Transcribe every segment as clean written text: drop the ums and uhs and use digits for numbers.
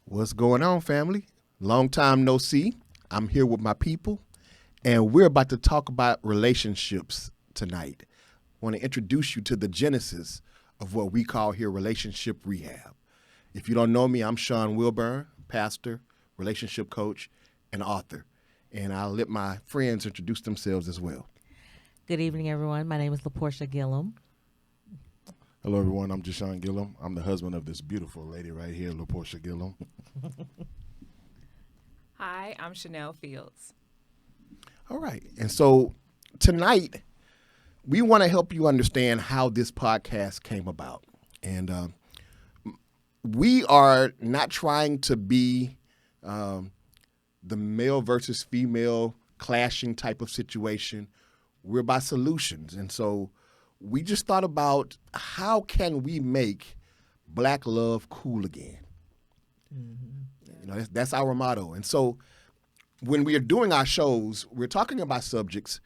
What's going on, family? Long time no see. I'm here with my people, and we're about to talk about relationships tonight. I want to introduce you to the genesis of what we call here relationship rehab. If you don't know me, I'm Sean Wilburn, pastor, relationship coach, and author. And I'll let my friends introduce themselves as well. Good evening, everyone. My name is LaPortia Gillum. Hello, everyone. I'm Jashawn Gillum. I'm the husband of this beautiful lady right here, LaPortia Gillum. Hi, I'm Chanel Fields. All right. And so tonight, we want to help you understand how this podcast came about. And we are not trying to be the male versus female clashing type of situation. We're about solutions. And so we just thought about how can we make black love cool again? Mm-hmm. You know, that's our motto. And so when we are doing our shows, we're talking about subjects,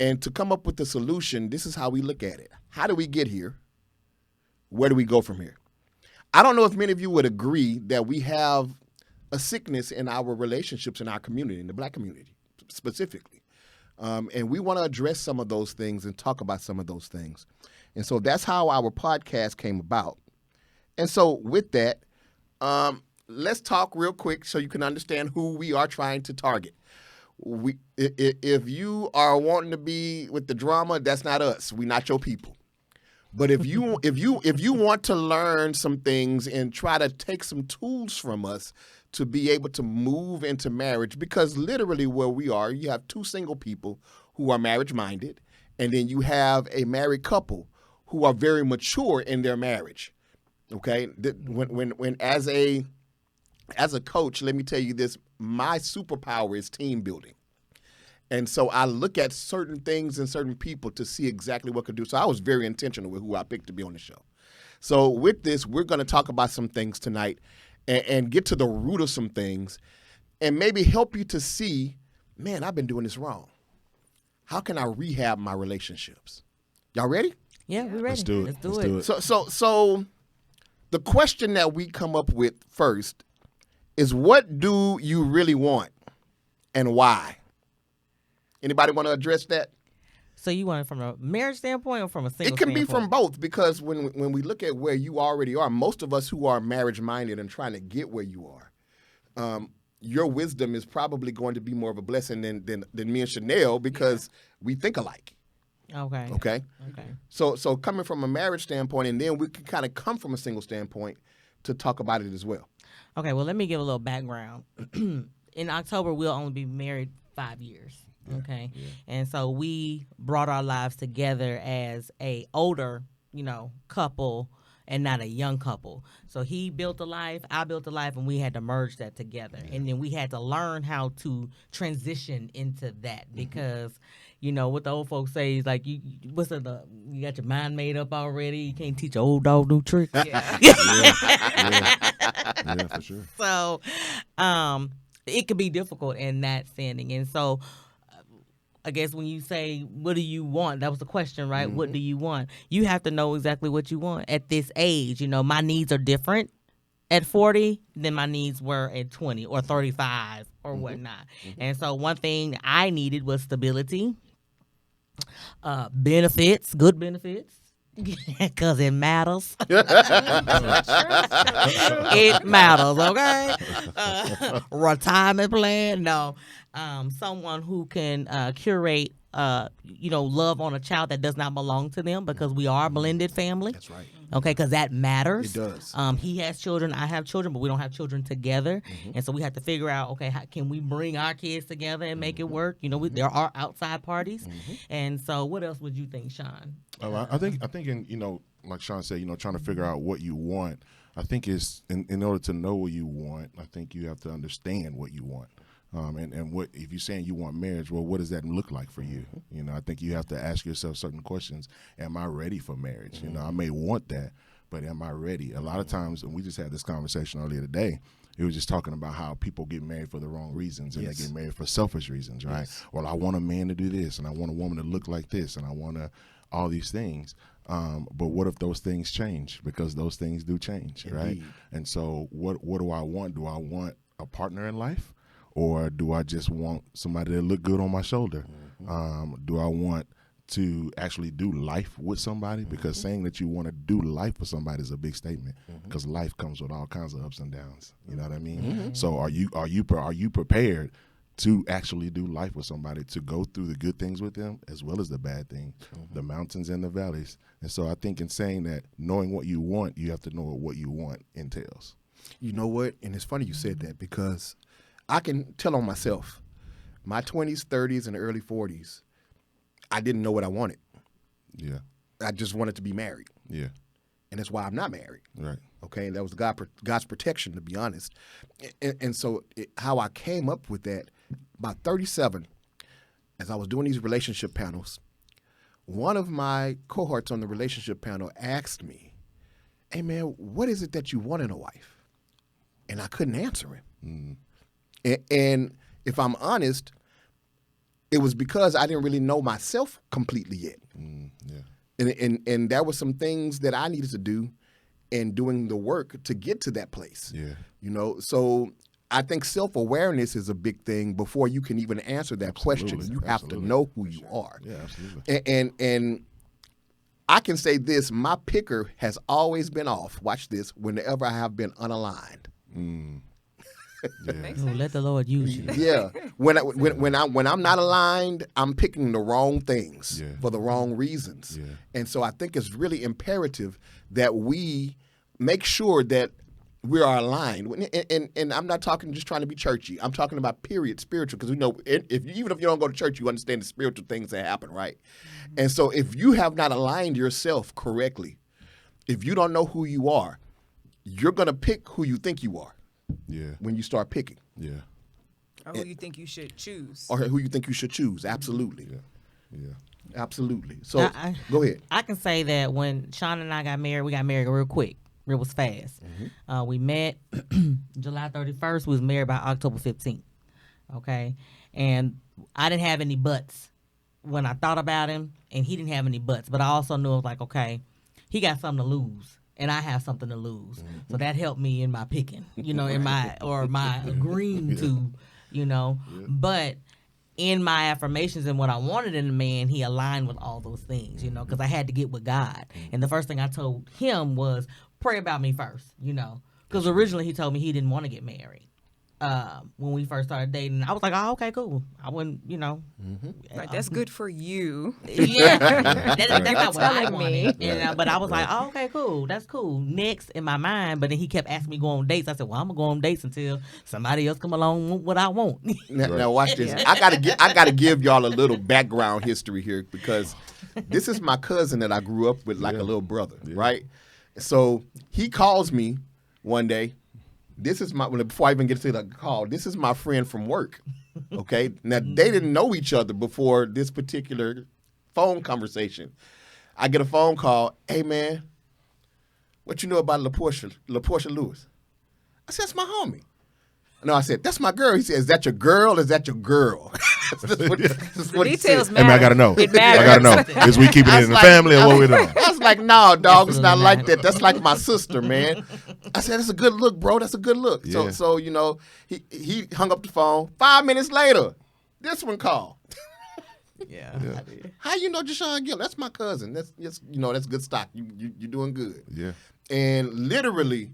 and to come up with the solution, this is how we look at it. How do we get here? Where do we go from here? I don't know if many of you would agree that we have a sickness in our relationships in our community, in the black community specifically. And we want to address some of those things and talk about some of those things. And so that's how our podcast came about. And so with that, let's talk real quick so you can understand who we are trying to target. If you are wanting to be with the drama, that's not us. We're not your people. But if you want to learn some things and try to take some tools from us to be able to move into marriage, because literally where we are, you have two single people who are marriage-minded, and then you have a married couple who are very mature in their marriage. Okay, when as a coach, let me tell you this: my superpower is team building. And so I look at certain things and certain people to see exactly what could do. So I was very intentional with who I picked to be on the show. So with this, we're going to talk about some things tonight and get to the root of some things and maybe help you to see, man, I've been doing this wrong. How can I rehab my relationships? Y'all ready? Yeah, we're ready. Let's do it. Let's do it. So the question that we come up with first is, what do you really want and why? Anybody want to address that? So you want it from a marriage standpoint or from a single It can standpoint? be from both, because when we look at where you already are, most of us who are marriage-minded and trying to get where you are, your wisdom is probably going to be more of a blessing than me and Chanel, because we think alike. Okay. Okay? Okay. So coming from a marriage standpoint, and then we can kind of come from a single standpoint to talk about it as well. Okay, well, let me give a little background. In October, we'll only be married 5 years. Okay. Yeah. And so we brought our lives together as a older, couple and not a young couple. So he built a life, I built a life, and we had to merge that together. Yeah. And then we had to learn how to transition into that because, what the old folks say is like, you got your mind made up already. You can't teach an old dog new tricks. Yeah, for sure. So it could be difficult in that standing. And so I guess when you say, what do you want? That was the question, right? Mm-hmm. What do you want? You have to know exactly what you want at this age. My needs are different at 40 than my needs were at 20 or 35 or mm-hmm. whatnot. Mm-hmm. And so one thing I needed was stability, benefits, good benefits. Because it matters. It matters, okay? Retirement plan, no. Someone who can curate, love on a child that does not belong to them, because we are a blended family. That's right. Okay, because that matters. It does. He has children, I have children, but we don't have children together. Mm-hmm. And so we have to figure out, okay, how can we bring our kids together and make it work? There are outside parties. Mm-hmm. And so what else would you think, Sean? I think like Sean said, trying to figure out what you want. I think is in order to know what you want, I think you have to understand what you want. And what if you're saying you want marriage, well, what does that look like for you? I think you have to ask yourself certain questions. Am I ready for marriage? I may want that, but am I ready? A lot of times, and we just had this conversation earlier today, it was just talking about how people get married for the wrong reasons, and yes. They get married for selfish reasons, right? Yes. Well, I want a man to do this, and I want a woman to look like this, and I want all these things. But what if those things change? Because those things do change, right? Indeed. And so what do I want? Do I want a partner in life? Or do I just want somebody to look good on my shoulder? Do I want to actually do life with somebody? Because saying that you want to do life with somebody is a big statement, because life comes with all kinds of ups and downs. You know what I mean? So are you prepared to actually do life with somebody, to go through the good things with them as well as the bad things, the mountains and the valleys? And so I think in saying that, knowing what you want, you have to know what you want entails. You know what? And it's funny you said that, because I can tell on myself, my 20s, 30s, and early 40s, I didn't know what I wanted. Yeah. I just wanted to be married. Yeah. And that's why I'm not married. Right. Okay, and that was God's protection, to be honest. And so how I came up with that, about 37, as I was doing these relationship panels, one of my cohorts on the relationship panel asked me, hey, man, what is it that you want in a wife? And I couldn't answer him. And if I'm honest, it was because I didn't really know myself completely yet. Yeah. And there were some things that I needed to do in doing the work to get to that place. Yeah. You know, so I think self-awareness is a big thing before you can even answer that question. You have to know who you are. Yeah, absolutely. And I can say this, my picker has always been off, watch this, whenever I have been unaligned. Yeah. Let the Lord use you. Yeah, when I'm not aligned, I'm picking the wrong things for the wrong reasons. Yeah. And so I think it's really imperative that we make sure that we are aligned. And I'm not talking just trying to be churchy. I'm talking about spiritual, because we know even if you don't go to church, you understand the spiritual things that happen, right? And so if you have not aligned yourself correctly, if you don't know who you are, you're going to pick who you think you are. Yeah. When you start picking. Yeah. Or who you think you should choose. Or who you think you should choose. Absolutely. Yeah. Absolutely. So go ahead. I can say that when Sean and I got married, we got married real quick. It was fast. We met July 31st. We was married by October 15th. Okay. And I didn't have any buts when I thought about him, and he didn't have any buts. But I also knew, I was like, okay, he got something to lose, and I have something to lose. So that helped me in my picking, in my agreeing to, But in my affirmations and what I wanted in a man, he aligned with all those things, because I had to get with God. And the first thing I told him was, pray about me first, because originally he told me he didn't want to get married. When we first started dating, I was like, oh, okay, cool. I wouldn't, Like, that's good for you. Yeah, that's not what I telling me. wanted. But I was like, oh, okay, cool. That's cool. Next in my mind, but then he kept asking me to go on dates. I said, well, I'm gonna go on dates until somebody else come along with what I want. Now watch this. I gotta give y'all a little background history here, because this is my cousin that I grew up with like a little brother, right? So he calls me one day. This is before I even get to the call, this is my friend from work. Okay. Now they didn't know each other before this particular phone conversation. I get a phone call. Hey man, what you know about LaPortia Lewis? I said, that's my homie. No, I said, that's my girl. He said, is that your girl? Is that your girl? Details matter. I mean, I gotta know. It matters. I gotta know. Is we keeping it in the family or what we doing? I was like, no, dog, it's not like that. That's like my sister, man. I said, that's a good look, bro. That's a good look. Yeah. So he hung up the phone. 5 minutes later, this one called. Yeah. How you know Jashawn Gill? That's my cousin. That's that's good stock. You doing good. Yeah. And literally,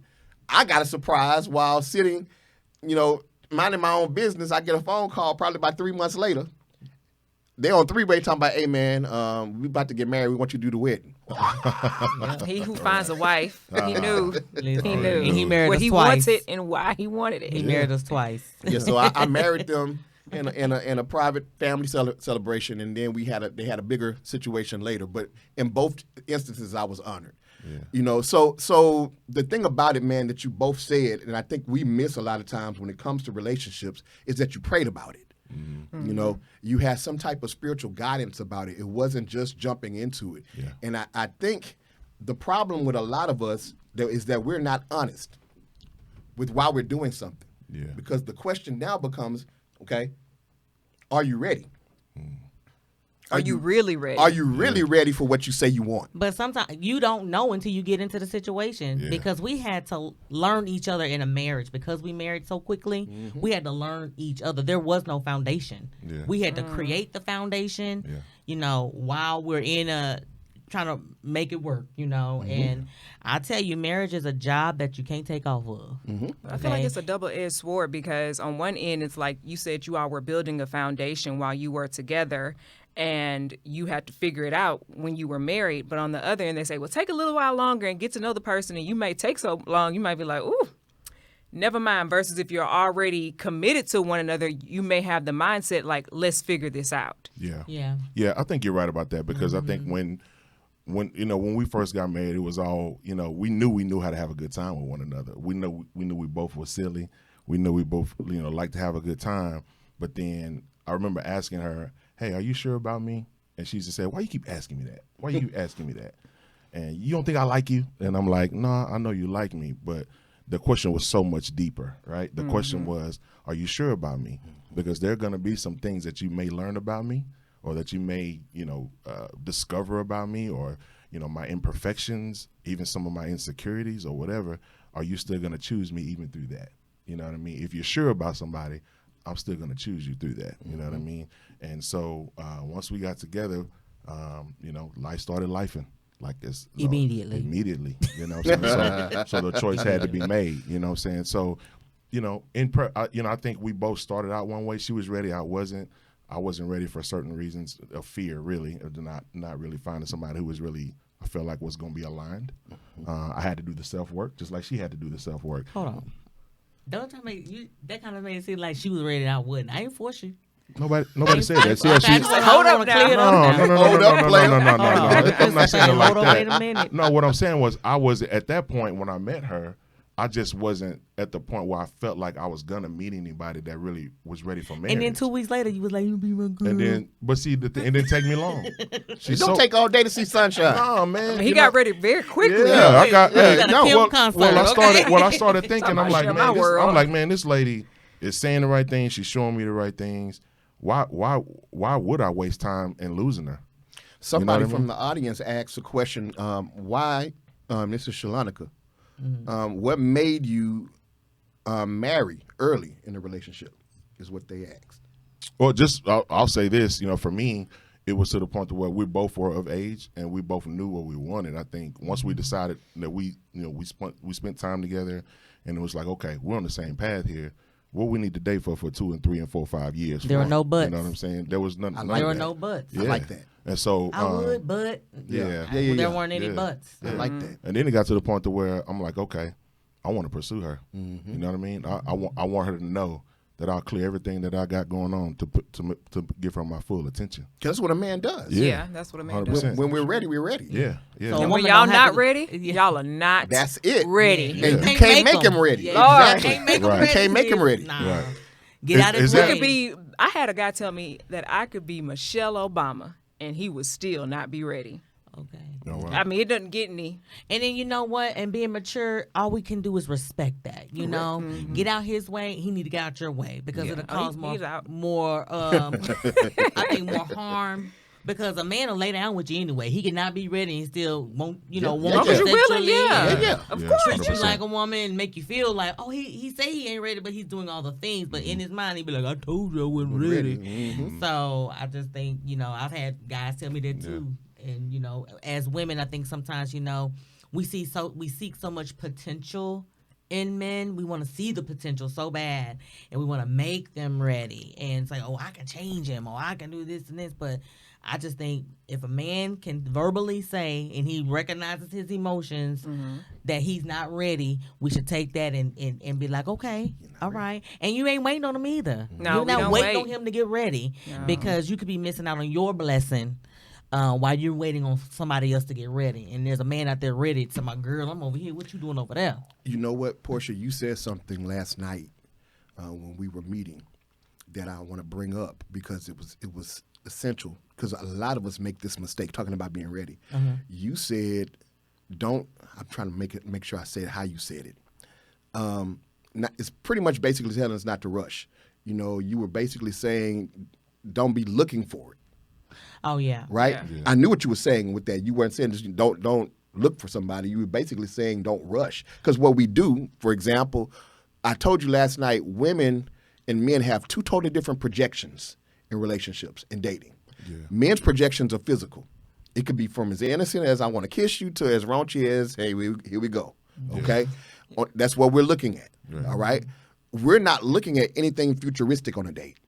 I got a surprise while sitting, minding my own business. I get a phone call probably about 3 months later. They on three-way talking about, hey, man, we about to get married. We want you to do the wedding. He who finds a wife, he knew. He knew. And he married what us he twice. wanted and why he wanted it. He married us twice. Yeah, so I married them in a private family celebration, and then they had a bigger situation later. But in both instances, I was honored. Yeah. So the thing about it, man, that you both said, and I think we miss a lot of times when it comes to relationships, is that you prayed about it. Mm-hmm. You had some type of spiritual guidance about it. It wasn't just jumping into it. Yeah. And I think the problem with a lot of us is that we're not honest with why we're doing something. Yeah. Because the question now becomes, okay, are you ready? Are you really ready? Are you really ready for what you say you want? But sometimes you don't know until you get into the situation because we had to learn each other in a marriage because we married so quickly. We had to learn each other. There was no foundation. Yeah. We had to create the foundation, while we're trying to make it work, and I tell you, marriage is a job that you can't take off of. I feel like it's a double-edged sword because on one end, it's like you said you all were building a foundation while you were together and you had to figure it out when you were married. But on the other end, they say, well, take a little while longer and get to know the person. And you may take so long, you might be like, ooh, never mind. Versus if you're already committed to one another, you may have the mindset like, let's figure this out. Yeah, I think you're right about that because I think when we first got married, it was all, we knew how to have a good time with one another. We knew we both were silly. We knew we both, liked to have a good time. But then I remember asking her, hey, are you sure about me? And she just said, why you keep asking me that? Why you keep asking me that? And you don't think I like you? And I'm like, no, I know you like me. But the question was so much deeper, right? The question was, are you sure about me? Because there are going to be some things that you may learn about me or that you may, discover about me or, my imperfections, even some of my insecurities or whatever. Are you still going to choose me even through that? You know what I mean? If you're sure about somebody, I'm still going to choose you through that. You know what I mean? And so once we got together, life started lifing. Like it's Immediately. So the choice had to be made, you know what I'm saying? So, I think we both started out one way. She was ready. I wasn't ready for certain reasons of fear, really, of not really finding somebody who was really, I felt like was going to be aligned. I had to do the self-work, just like she had to do the self-work. Hold on. Don't tell me that kind of made it seem like she was ready and I wouldn't. I ain't force you. Nobody said that. See, Hold up now. No. I'm not saying it like that. Wait a minute. No, what I'm saying was I was at that point when I met her, I just wasn't at the point where I felt like I was gonna meet anybody that really was ready for marriage. And then 2 weeks later, you was like, "You be my girl." And then, but see, it didn't take me long. It don't take all day to see sunshine. No, man. He got ready very quickly. Yeah, I got. I started thinking, I'm like, man, this lady is saying the right things. She's showing me the right things. Why would I waste time in losing her? Somebody from the audience asked a question. Why? This is Shalonika. What made you marry early in the relationship is what they asked. Well, I'll say this, for me, it was to the point to where we both were of age and we both knew what we wanted. I think once we decided that we spent time together and it was like, okay, we're on the same path here. What we need to date for 2 and 3 and 4 5 years. There were no buts. You know what I'm saying? There was nothing. There were no buts. Yeah. I like that. And so I would, but there weren't any buts. I like that. And then it got to the point to where I'm like, okay, I want to pursue her. You know what I mean? I want her to know that I'll clear everything that I got going on to give her my full attention. That's what a man does. Yeah, that's what a man does. When we're ready, we're ready. Yeah. So and when y'all not ready, y'all are not. That's it. Ready. Yeah. And you can't make him ready. Yeah, Exactly. You can't make him ready. Nah. Right. Get out of his way. I had a guy tell me that I could be Michelle Obama and he would still not be ready. Okay. Oh, wow. I mean, it doesn't get any. And then you know what? And being mature, all we can do is respect that. You know, get out his way. He need to get out your way because it'll cause more. I think more harm. Because a man will lay down with you anyway. He cannot be ready and still won't, want you sexually. willing, Of course. Treat you like a woman and make you feel like, oh, he say he ain't ready, but he's doing all the things. But in his mind, he be like, I told you I wasn't ready. So I just think, I've had guys tell me that too. And, as women, I think sometimes, we seek so much potential in men. We want to see the potential so bad, and we want to make them ready and say, oh, I can change him, or I can do this and this. But I just think if a man can verbally say, and he recognizes his emotions, that he's not ready, we should take that and be like, okay, all right. And you ain't waiting on him either. No, you're not waiting on him to get ready because you could be missing out on your blessing while you're waiting on somebody else to get ready. And there's a man out there ready to my girl, I'm over here. What you doing over there? You know what, Portia? You said something last night when we were meeting that I want to bring up because it was essential, because a lot of us make this mistake talking about being ready. You said, I'm trying to make sure I say it how you said it. It's pretty much basically telling us not to rush. You were basically saying, don't be looking for it. Oh yeah. right? Yeah. I knew what you were saying with that. You weren't saying just don't look for somebody. You were basically saying don't rush. Because what we do, for example, I told you last night, women and men have two totally different projections in relationships and dating. Yeah. Men's projections are physical. It could be from as innocent as I want to kiss you to as raunchy as, hey, here we go. Okay? That's what we're looking at. All right? We're not looking at anything futuristic on a date.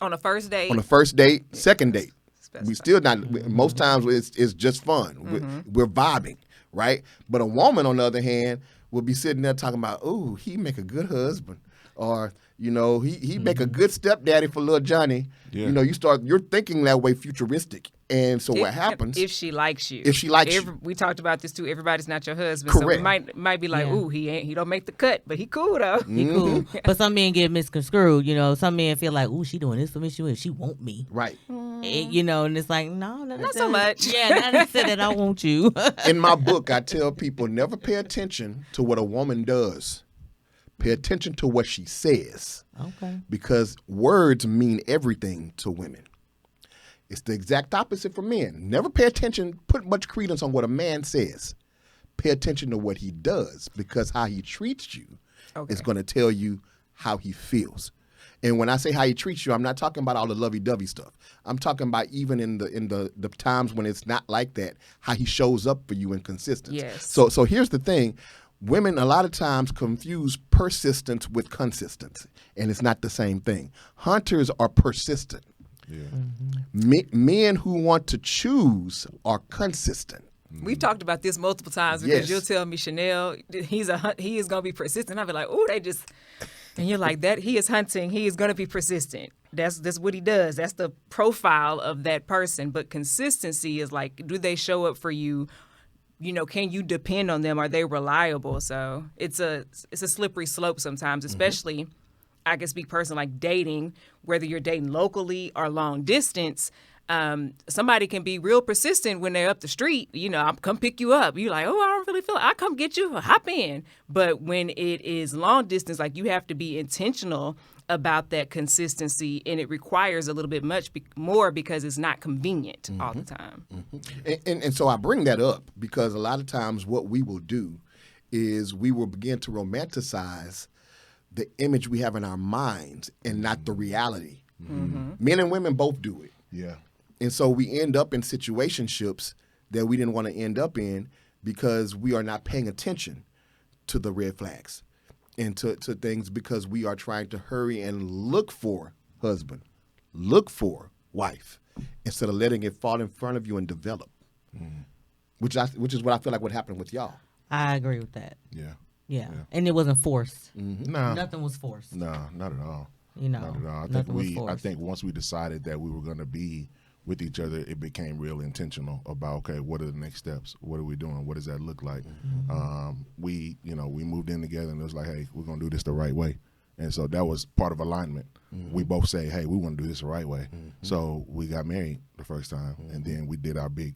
On a first date. On the first date, second date. Specify. We still not. Most times it's just fun. We're vibing, right? But a woman, on the other hand, will be sitting there talking about, "Ooh, he make a good husband," or he make a good stepdaddy for little Johnny. Yeah. You're thinking that way, futuristic, and so what happens if she likes you? if she likes you? We talked about this too. Everybody's not your husband, Correct. so we might be like, Yeah. ooh, he don't make the cut, but he cool though. He cool. But some men get misconstrued. Some men feel like, ooh, she doing this for me. She want me. Right. And it's like, no, Not so much. Yeah, not necessarily that I want you. In my book, I tell people never pay attention to what a woman does. Pay attention to what she says. Okay. Because words mean everything to women. It's the exact opposite for men. Never pay attention, put much credence on what a man says. Pay attention to what he does, because how he treats you is going to tell you how he feels. And when I say how he treats you, I'm not talking about all the lovey-dovey stuff. I'm talking about even in the times when it's not like that, how he shows up for you in consistency. Yes. So here's the thing. Women a lot of times confuse persistence with consistency, and it's not the same thing. Hunters are persistent. Yeah. Men who want to choose are consistent. We've talked about this multiple times because Yes. you'll tell me, Chanel, he is gonna be persistent. I'll be like, oh, and you're like that. He is hunting. He is gonna be persistent. That's what he does. That's the profile of that person. But consistency is like, do they show up for you? Can you depend on them? Are they reliable? So it's a slippery slope sometimes, especially I can speak personally, like dating, whether you're dating locally or long distance. Somebody can be real persistent when they're up the street. I'll come pick you up. You're like, oh, I don't really feel it. I'll come get you. Hop in. But when it is long distance, like, you have to be intentional about that consistency, and it requires a little bit more because it's not convenient all the time. And so I bring that up because a lot of times what we will do is we will begin to romanticize the image we have in our minds and not the reality. Men and women both do it. Yeah. And so we end up in situationships that we didn't want to end up in because we are not paying attention to the red flags and to things, because we are trying to hurry and look for husband, look for wife, instead of letting it fall in front of you and develop, which is what I feel like what happened with y'all. I agree with that. Yeah. Yeah. And it wasn't forced. Nah. Nothing was forced. Nah, not at all. Not Not at all. nothing was I forced. think once we decided that we were going to be with each other, it became real intentional about, okay, what are the next steps? What are we doing? What does that look like? We moved in together, and it was like, hey, we're going to do this the right way. And so that was part of alignment. We both say, hey, we want to do this the right way. So we got married the first time, and then we did our big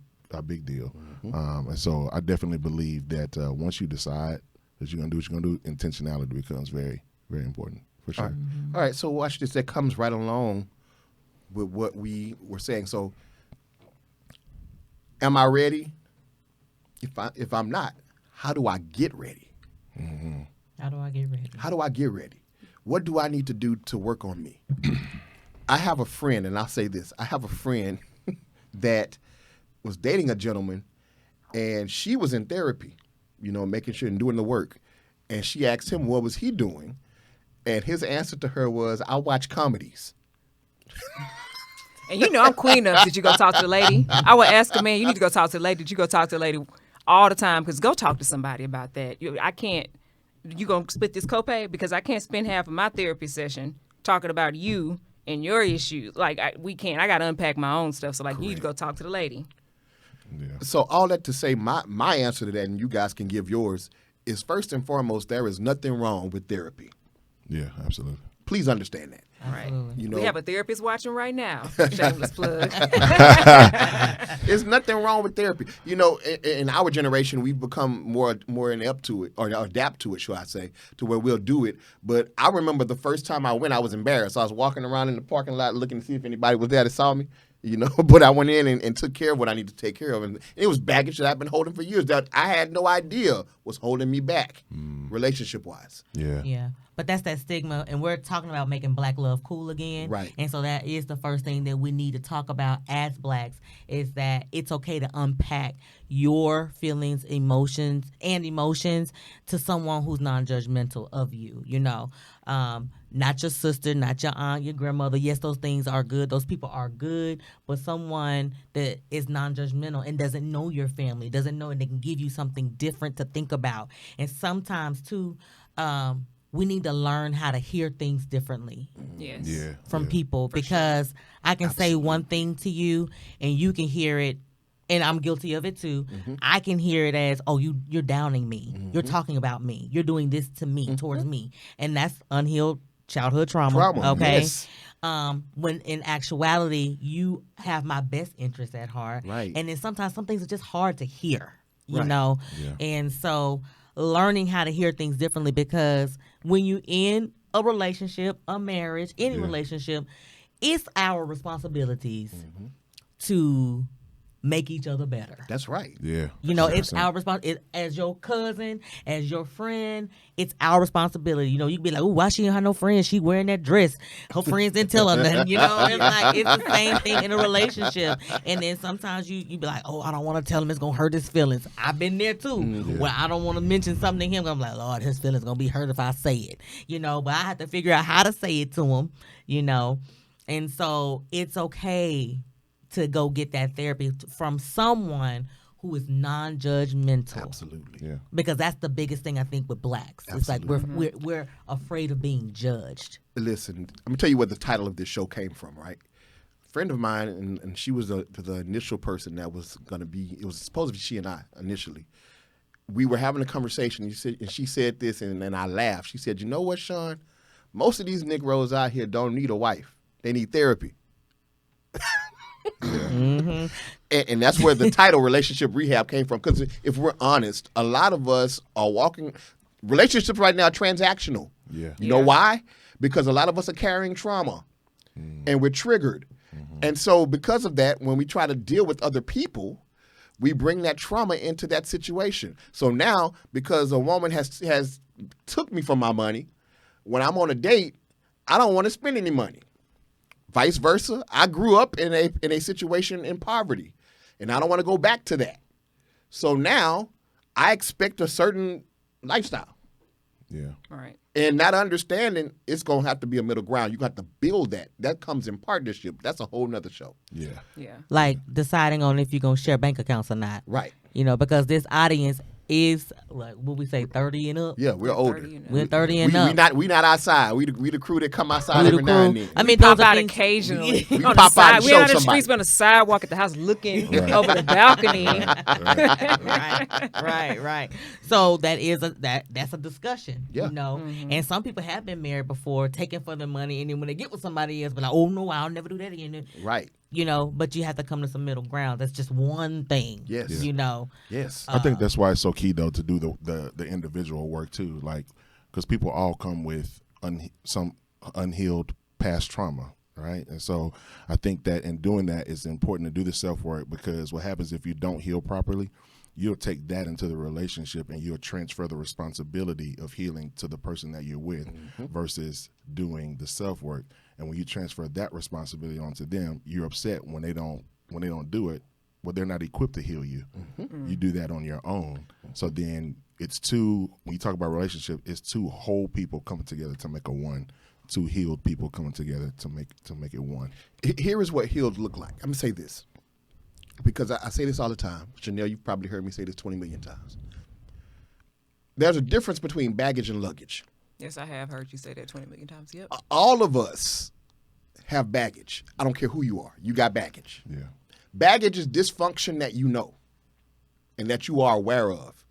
deal. And so I definitely believe that once you decide that you're going to do what you're going to do, intentionality becomes very, very important, for sure. All right, so watch this. That comes right along with what we were saying. So, am I ready? If I'm not, how do I get ready? How do I get ready? How do I get ready? What do I need to do to work on me? I have a friend, and I'll say this. I have a friend that was dating a gentleman, and she was in therapy, making sure and doing the work. And she asked him, what was he doing? And his answer to her was, I watch comedies. And I'm queen of, did you go talk to the lady? I would ask a man, you need to go talk to the lady. Did you go talk to the lady all the time? Because go talk to somebody about that. I can't, you going to split this copay? Because I can't spend half of my therapy session talking about you and your issues. Like, we can't. I got to unpack my own stuff. So, like, you need to go talk to the lady. Yeah. So all that to say, my answer to that, and you guys can give yours, is first and foremost, there is nothing wrong with therapy. Yeah, absolutely. Please understand that. Absolutely. We have a therapist watching right now. Shameless plug. There's nothing wrong with therapy. In our generation, we've become more inept to it, or adapt to it, should I say, to where we'll do it. But I remember the first time I went, I was embarrassed. I was walking around in the parking lot looking to see if anybody was there that saw me. but I went in and took care of what I need to take care of. And it was baggage that I've been holding for years that I had no idea was holding me back, relationship-wise. Yeah. But that's that stigma, and we're talking about making Black love cool again. Right. And so that is the first thing that we need to talk about as Blacks, is that it's okay to unpack your feelings, emotions to someone who's non-judgmental of you, not your sister, not your aunt, your grandmother. Yes, those things are good. Those people are good. But someone that is non-judgmental and doesn't know your family, doesn't know, and they can give you something different to think about. And sometimes, too, we need to learn how to hear things differently from people, because I can say one thing to you and you can hear it, and I'm guilty of it too. I can hear it as, oh, you're downing me. You're talking about me. You're doing this to me, towards me. And that's unhealed childhood trauma. Okay. Yes. When in actuality, you have my best interest at heart. Right. And then sometimes some things are just hard to hear, you Right. know? Yeah. And so learning how to hear things differently, because when you in a relationship, a marriage, any relationship, it's our responsibilities to make each other better. That's right. Yeah. It's our responsibility. As your cousin, as your friend, it's our responsibility. You'd be like, oh, why she don't have no friends? She wearing that dress. Her friends didn't tell her nothing. It's the same thing in a relationship. And then sometimes you be like, oh, I don't want to tell him, it's going to hurt his feelings. I've been there too. Where I don't want to mention something to him. I'm like, Lord, his feelings going to be hurt if I say it. But I have to figure out how to say it to him, And so it's okay to go get that therapy from someone who is non-judgmental. Absolutely. Yeah. Because that's the biggest thing I think with Blacks. Absolutely. It's like we're afraid of being judged. Listen, I'm going to tell you where the title of this show came from, right? A friend of mine, and she was the initial person that was going to be, it was supposed to be she and I initially. We were having a conversation, and she said this, and I laughed. She said, you know what, Sean? Most of these Negroes out here don't need a wife. They need therapy. And that's where the title Relationship Rehab came from. Because if we're honest, a lot of us are walking relationships right now are transactional. Yeah. You know why? Because a lot of us are carrying trauma and we're triggered. And so because of that, when we try to deal with other people, we bring that trauma into that situation. So now, because a woman has took me for my money, when I'm on a date, I don't want to spend any money. Vice versa, I grew up in a situation in poverty, and I don't want to go back to that. So now I expect a certain lifestyle. Yeah. Right. And not understanding it's going to have to be a middle ground. You got to build that. That comes in partnership. That's a whole nother show. Yeah. Yeah. Like deciding on if you're going to share bank accounts or not. Right. Because this audience is, like, what we say, 30 and up? Yeah, we're older. 30 and up. We're 30 and up. We not outside. We the crew that come outside We the every now and crew. then. I mean, Pop those are out things- occasionally. We on pop the out side. and We show on the somebody. streets, we on the sidewalk at the house looking over the balcony. Right. So that is that's a discussion, Yeah. And some people have been married before, taken for the money, and then when they get with somebody else, be like, oh no, I'll never do that again. Right. But you have to come to some middle ground. That's just one thing. Yes. Yes. I think that's why it's so key though to do the individual work too, like because people all come with some unhealed past trauma, right? And so I think that in doing that, it's important to do the self work, because what happens if you don't heal properly, you'll take that into the relationship and you'll transfer the responsibility of healing to the person that you're with versus doing the self work. And when you transfer that responsibility onto them, you're upset when they don't do it. Well, they're not equipped to heal you. You do that on your own. So then it's when you talk about relationship, it's two whole people coming together to make a one. Two healed people coming together to make it one. Here is what healed look like. I'm going to say this, because I say this all the time. Chanel, you've probably heard me say this 20 million times. There's a difference between baggage and luggage. Yes, I have heard you say that 20 million times. Yep. All of us have baggage. I don't care who you are. You got baggage. Yeah. Baggage is dysfunction that you know and that you are aware of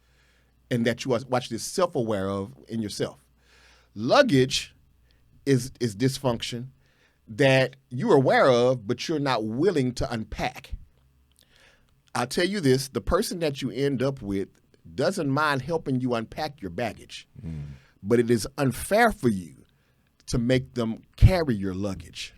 and that you are, watch this, self-aware of in yourself. Luggage is dysfunction that you're aware of, but you're not willing to unpack. I'll tell you this, the person that you end up with doesn't mind helping you unpack your baggage, but it is unfair for you to make them carry your luggage.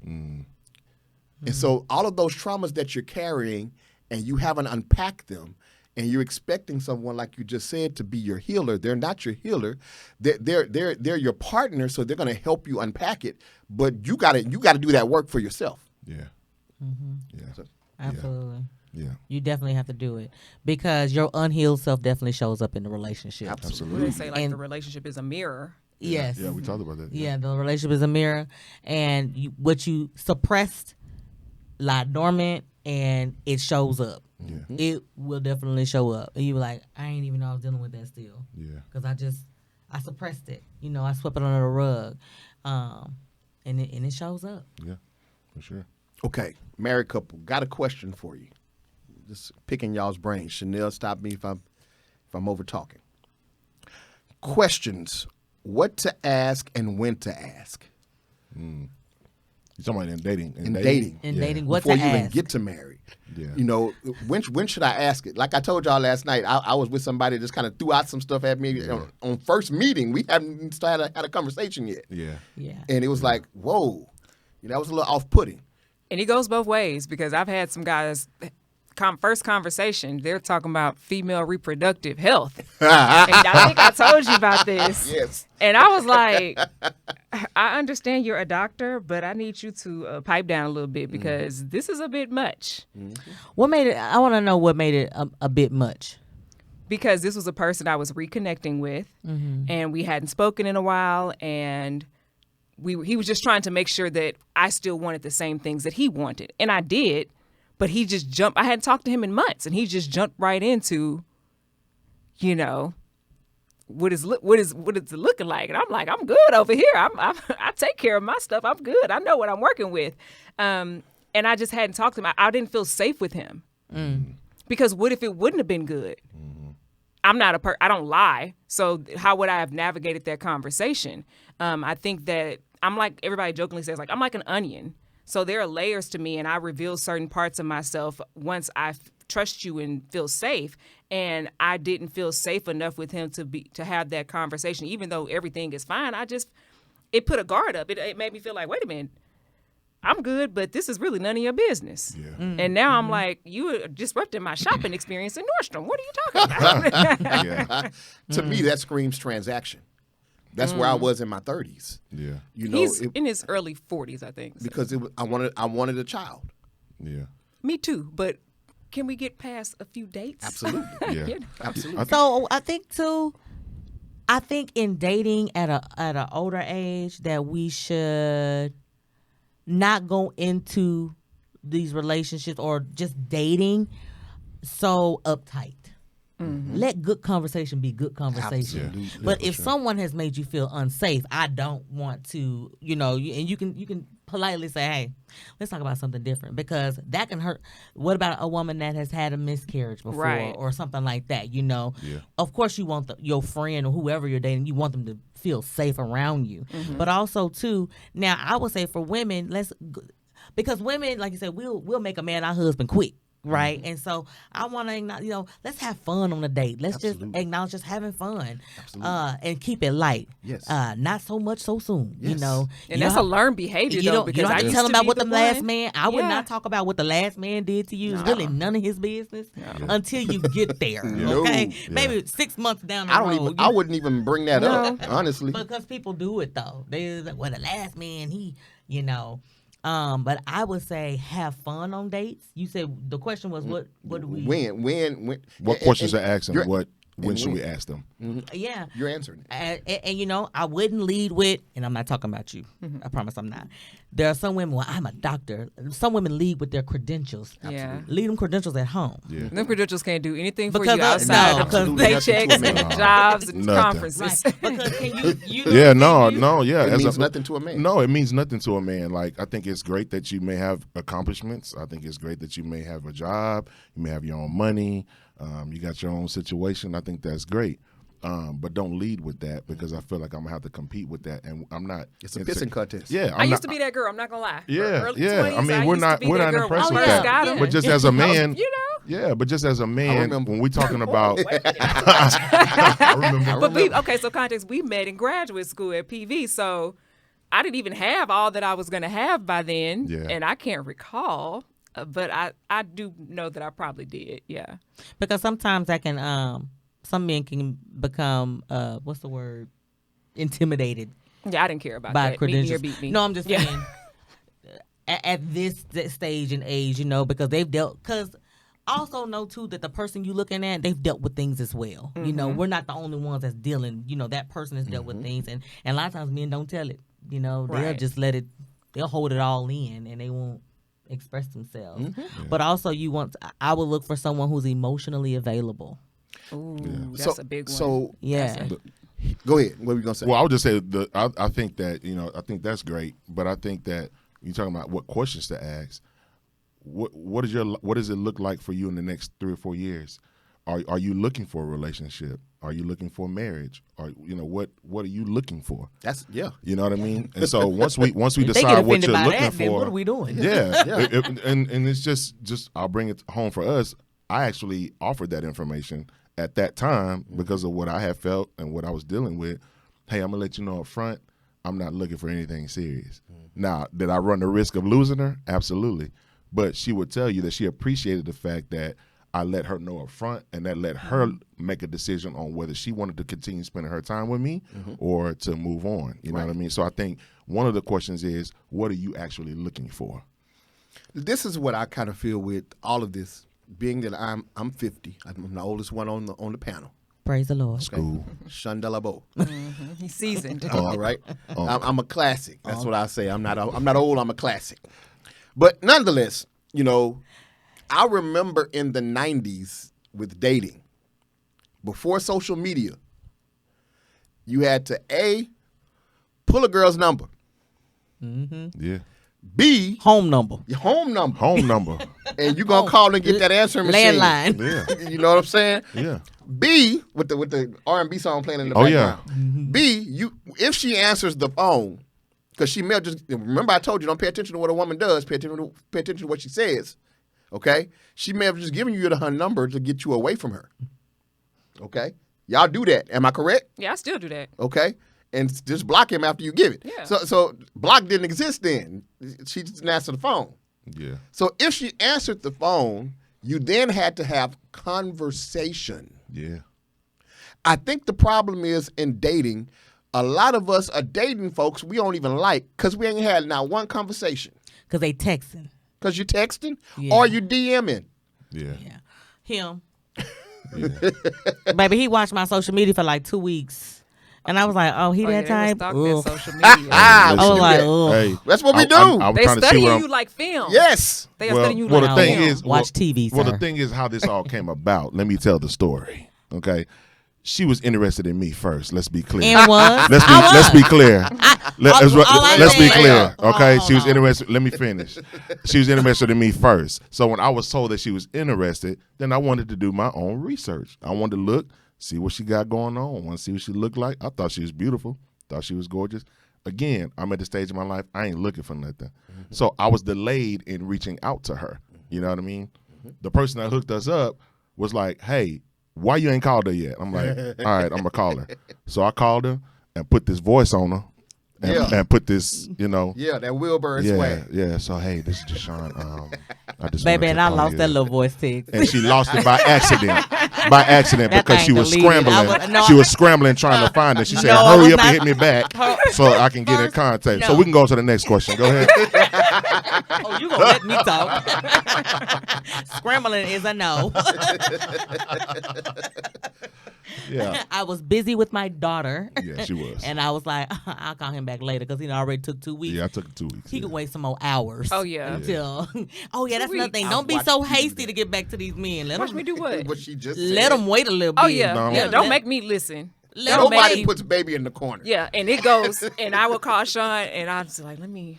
And so all of those traumas that you're carrying and you haven't unpacked them, and you're expecting someone, like you just said, to be your healer. They're not your healer. They're your partner, so they're going to help you unpack it. But you got to do that work for yourself. Yeah. Yeah. So, Absolutely. Yeah. You definitely have to do it because your unhealed self definitely shows up in the relationship. Absolutely. They say like And- the relationship is a mirror. Yes. Yeah, we talked about that. Yeah, the relationship is a mirror, and what you suppressed lie dormant, and it shows up. Yeah. It will definitely show up, and you be like, I ain't even know I was dealing with that still, Yeah. because I suppressed it. I swept it under the rug, and it shows up. Yeah. For sure. okay, married couple, got a question for you. Just picking y'all's brains. Chanel, stop me if I'm over talking. Questions: what to ask and when to ask. You're talking about in dating. In dating. In Yeah. dating, what Before to you even ask. get to marry. Yeah. When should I ask it? Like I told y'all last night, I was with somebody that just kind of threw out some stuff at me on first meeting. We haven't started had a conversation yet. Yeah. Yeah. And it was like, whoa. That was a little off-putting. And it goes both ways because I've had some guys, first conversation, they're talking about female reproductive health. And I think I told you about this. Yes. And I was like, I understand you're a doctor, but I need you to pipe down a little bit because this is a bit much. What made it? I want to know what made it a bit much. Because this was a person I was reconnecting with, and we hadn't spoken in a while, and he was just trying to make sure that I still wanted the same things that he wanted, and I did. But he just jumped. I hadn't talked to him in months, and he just jumped right into, what is it looking like? And I'm like, I'm good over here. I take care of my stuff. I'm good. I know what I'm working with. And I just hadn't talked to him. I didn't feel safe with him because what if it wouldn't have been good? I'm not I don't lie. So how would I have navigated that conversation? I think that I'm like, everybody jokingly says, like, I'm like an onion. So there are layers to me, and I reveal certain parts of myself once I trust you and feel safe. And I didn't feel safe enough with him to have that conversation, even though everything is fine. It put a guard up. It made me feel like, wait a minute, I'm good, but this is really none of your business. Yeah. And now I'm like, you are disrupting my shopping experience in Nordstrom. What are you talking about? Yeah. To me, that screams transaction. That's where I was in my 30s. Yeah. He's in his early 40s, I think. So. Because I wanted a child. Yeah. Me too, but can we get past a few dates? Absolutely. Yeah. Absolutely. So I think too. I think in dating at a older age that we should not go into these relationships or just dating so uptight. Let good conversation be good conversation. Absolutely. But Yeah, if for sure. someone has made you feel unsafe, I don't want to, and you can politely say, hey, let's talk about something different because that can hurt. What about a woman that has had a miscarriage before Right. or something like that? Yeah. Of course you want your friend or whoever you're dating, you want them to feel safe around you. But also too, now I would say for women, because women, like you said, we'll make a man our husband quick. Right. And so I want to acknowledge, let's have fun on the date. Let's Absolutely. just acknowledge just having fun. Absolutely. And keep it light. Yes. Not so much so soon. Yes. And that's a learned behavior, you though, don't, because you don't I have to used tell to him about be what the the last one. man. I would Yeah. not talk about what the last man did to you. It's really none of his business until you get there. No. Okay, Yeah. maybe 6 months down the road. I wouldn't even bring that up, honestly. Because people do it though. They like, well, the last man, but I would say have fun on dates. You said the question was what do we When? What questions to ask them? you're- When should when? we ask them? Yeah. You're answering it. And I wouldn't lead with, and I'm not talking about you. I promise I'm not. There are some women, well, I'm a doctor. Some women lead with their credentials. Yeah. Leave them credentials at home. Yeah. Them credentials can't do anything for Because you of- outside no, of because Absolutely nothing paychecks to a and man. jobs and Nothing. conferences. Right. Because can you Yeah, no. It As means nothing to a man. No, it means nothing to a man. Like, I think it's great that you may have accomplishments. I think it's great that you may have a job. You may have your own money. You got your own situation. I think that's great. But don't lead with that because I feel like I'm gonna have to compete with that, and I'm not. It's a pissing contest. Yeah, I used to be that girl. I'm not gonna lie. Yeah, Early yeah. 20s, I mean, we're used to not be we're that not girl impressed when with I first that. got 'em. But just as a man, You but just as a man, remember. when we talking about, Wait a minute. I remember. But so context, we met in graduate school at PV, so I didn't even have all that I was going to have by then, Yeah. and I can't recall. But I do know that I probably did, yeah. Because sometimes that can, some men can become, what's the word? Intimidated Yeah, I didn't care about by that. credentials. Meet me or beat me. No, I'm just Yeah. saying. At this stage and age, you know, because they've dealt. Because also know too that the person you looking at, they've dealt with things as well. You know, we're not the only ones that's dealing. You know, that person has dealt with things, and a lot of times men don't tell it. You know, they'll Right. just let it. They'll hold it all in, and they won't express themselves. But also, I would look for someone who's emotionally available. Ooh, Yeah. that's a big one. So Yeah. go ahead. What were you gonna say? Well, I would just say I think that I think that's great, but I think that you're talking about what questions to ask. What does it look like for you in the next 3 or 4 years? Are you looking for a relationship? Are you looking for marriage? Or what are you looking for? That's You know what I mean? And so once we If they get decide what offended you're by looking that, for, then what are we doing? yeah, and it's just I'll bring it home for us. I actually offered that information at that time because of what I had felt and what I was dealing with. Hey, I'm gonna let you know up front, I'm not looking for anything serious. Now, did I run the risk of losing her? Absolutely. But she would tell you that she appreciated the fact that I let her know up front, and that let her make a decision on whether she wanted to continue spending her time with me or to move on. You know what I mean? So I think one of the questions is, what are you actually looking for? This is what I kind of feel with all of this, being that I'm 50. I'm the oldest one on the panel. Praise the Lord. School. Shandalabo. He's seasoned. All right, I'm a classic. That's what I say. I'm not old. I'm a classic. But nonetheless, I remember in the 90s with dating, before social media, you had to A, pull a girl's number. Yeah. B, Home number. your home number. Home number. And you going to call and get that answering machine. Landline. Yeah. You know what I'm saying? Yeah. B, with the R&B song playing in the Oh, yeah. background. B, if she answers the phone, because she may just, remember I told you, don't pay attention to what a woman does, pay attention to what she says, okay? She may have just given you her number to get you away from her, okay? Y'all do that. Am I correct? Yeah, I still do that. Okay? And just block him after you give it. Yeah. So block didn't exist then. She just didn't answer the phone. Yeah. So if she answered the phone, you then had to have conversation. Yeah. I think the problem is in dating, a lot of us are dating folks we don't even like because we ain't had not one conversation. Because they texting. Because you texting Yeah. or you DMing. Yeah. Yeah. Him. Yeah. Baby, he watched my social media for like 2 weeks. And I was like, oh, he Oh, yeah, that they will type? stalk Ugh. that social media. Ah, I was like, ugh. Hey, That's what we do. I'm They trying to see studying what you like film. Yes. They are studying you well, like the thing film. is, Watch TV, Well, sir. the thing is how this all came about. Let me tell the story. Okay, she was interested in me first. Let's be clear. And was. Let's be clear. Let's be said- clear. Okay, Hold she was on. interested. Let me finish. She was interested in me first. So when I was told that she was interested, then I wanted to do my own research. I wanted to look, see what she got going on. I want to see what she looked like. I thought she was beautiful. Thought she was gorgeous. Again, I'm at the stage of my life, I ain't looking for nothing. So I was delayed in reaching out to her. You know what I mean? The person that hooked us up was like, hey, why you ain't called her yet? I'm like, all right, I'm going to call her. So I called her and put this voice on her and put this, Yeah, that Wilbur yeah, swag. yeah. So, hey, this is Deshaun. I just Baby, wanted and to I call lost you. that little voice text. And she lost it by accident. That Because thing she was deleted. scrambling. She was scrambling trying to find it. She said, No, I was hurry up and not- hit me back so I can get in First, contact. So no. we can go to the next question. Go ahead. Oh, you gonna let me talk? Scrambling is a no. Yeah. I was busy with my daughter. Yeah, she was. And I was like, I'll call him back later because he already took 2 weeks. Yeah, I took 2 weeks. He yeah. could wait some more hours. Oh, yeah. Until, oh yeah, that's another thing. I've Don't be watched so you do hasty that. to get back to these men. Let Watch them, me do what? What she just let said. them wait a little bit. Oh, yeah. No. Yeah, Let- don't make me listen. Let Don't them Nobody make- puts baby in the corner. Yeah, and it goes, and I would call Sean, and I'm just like, let me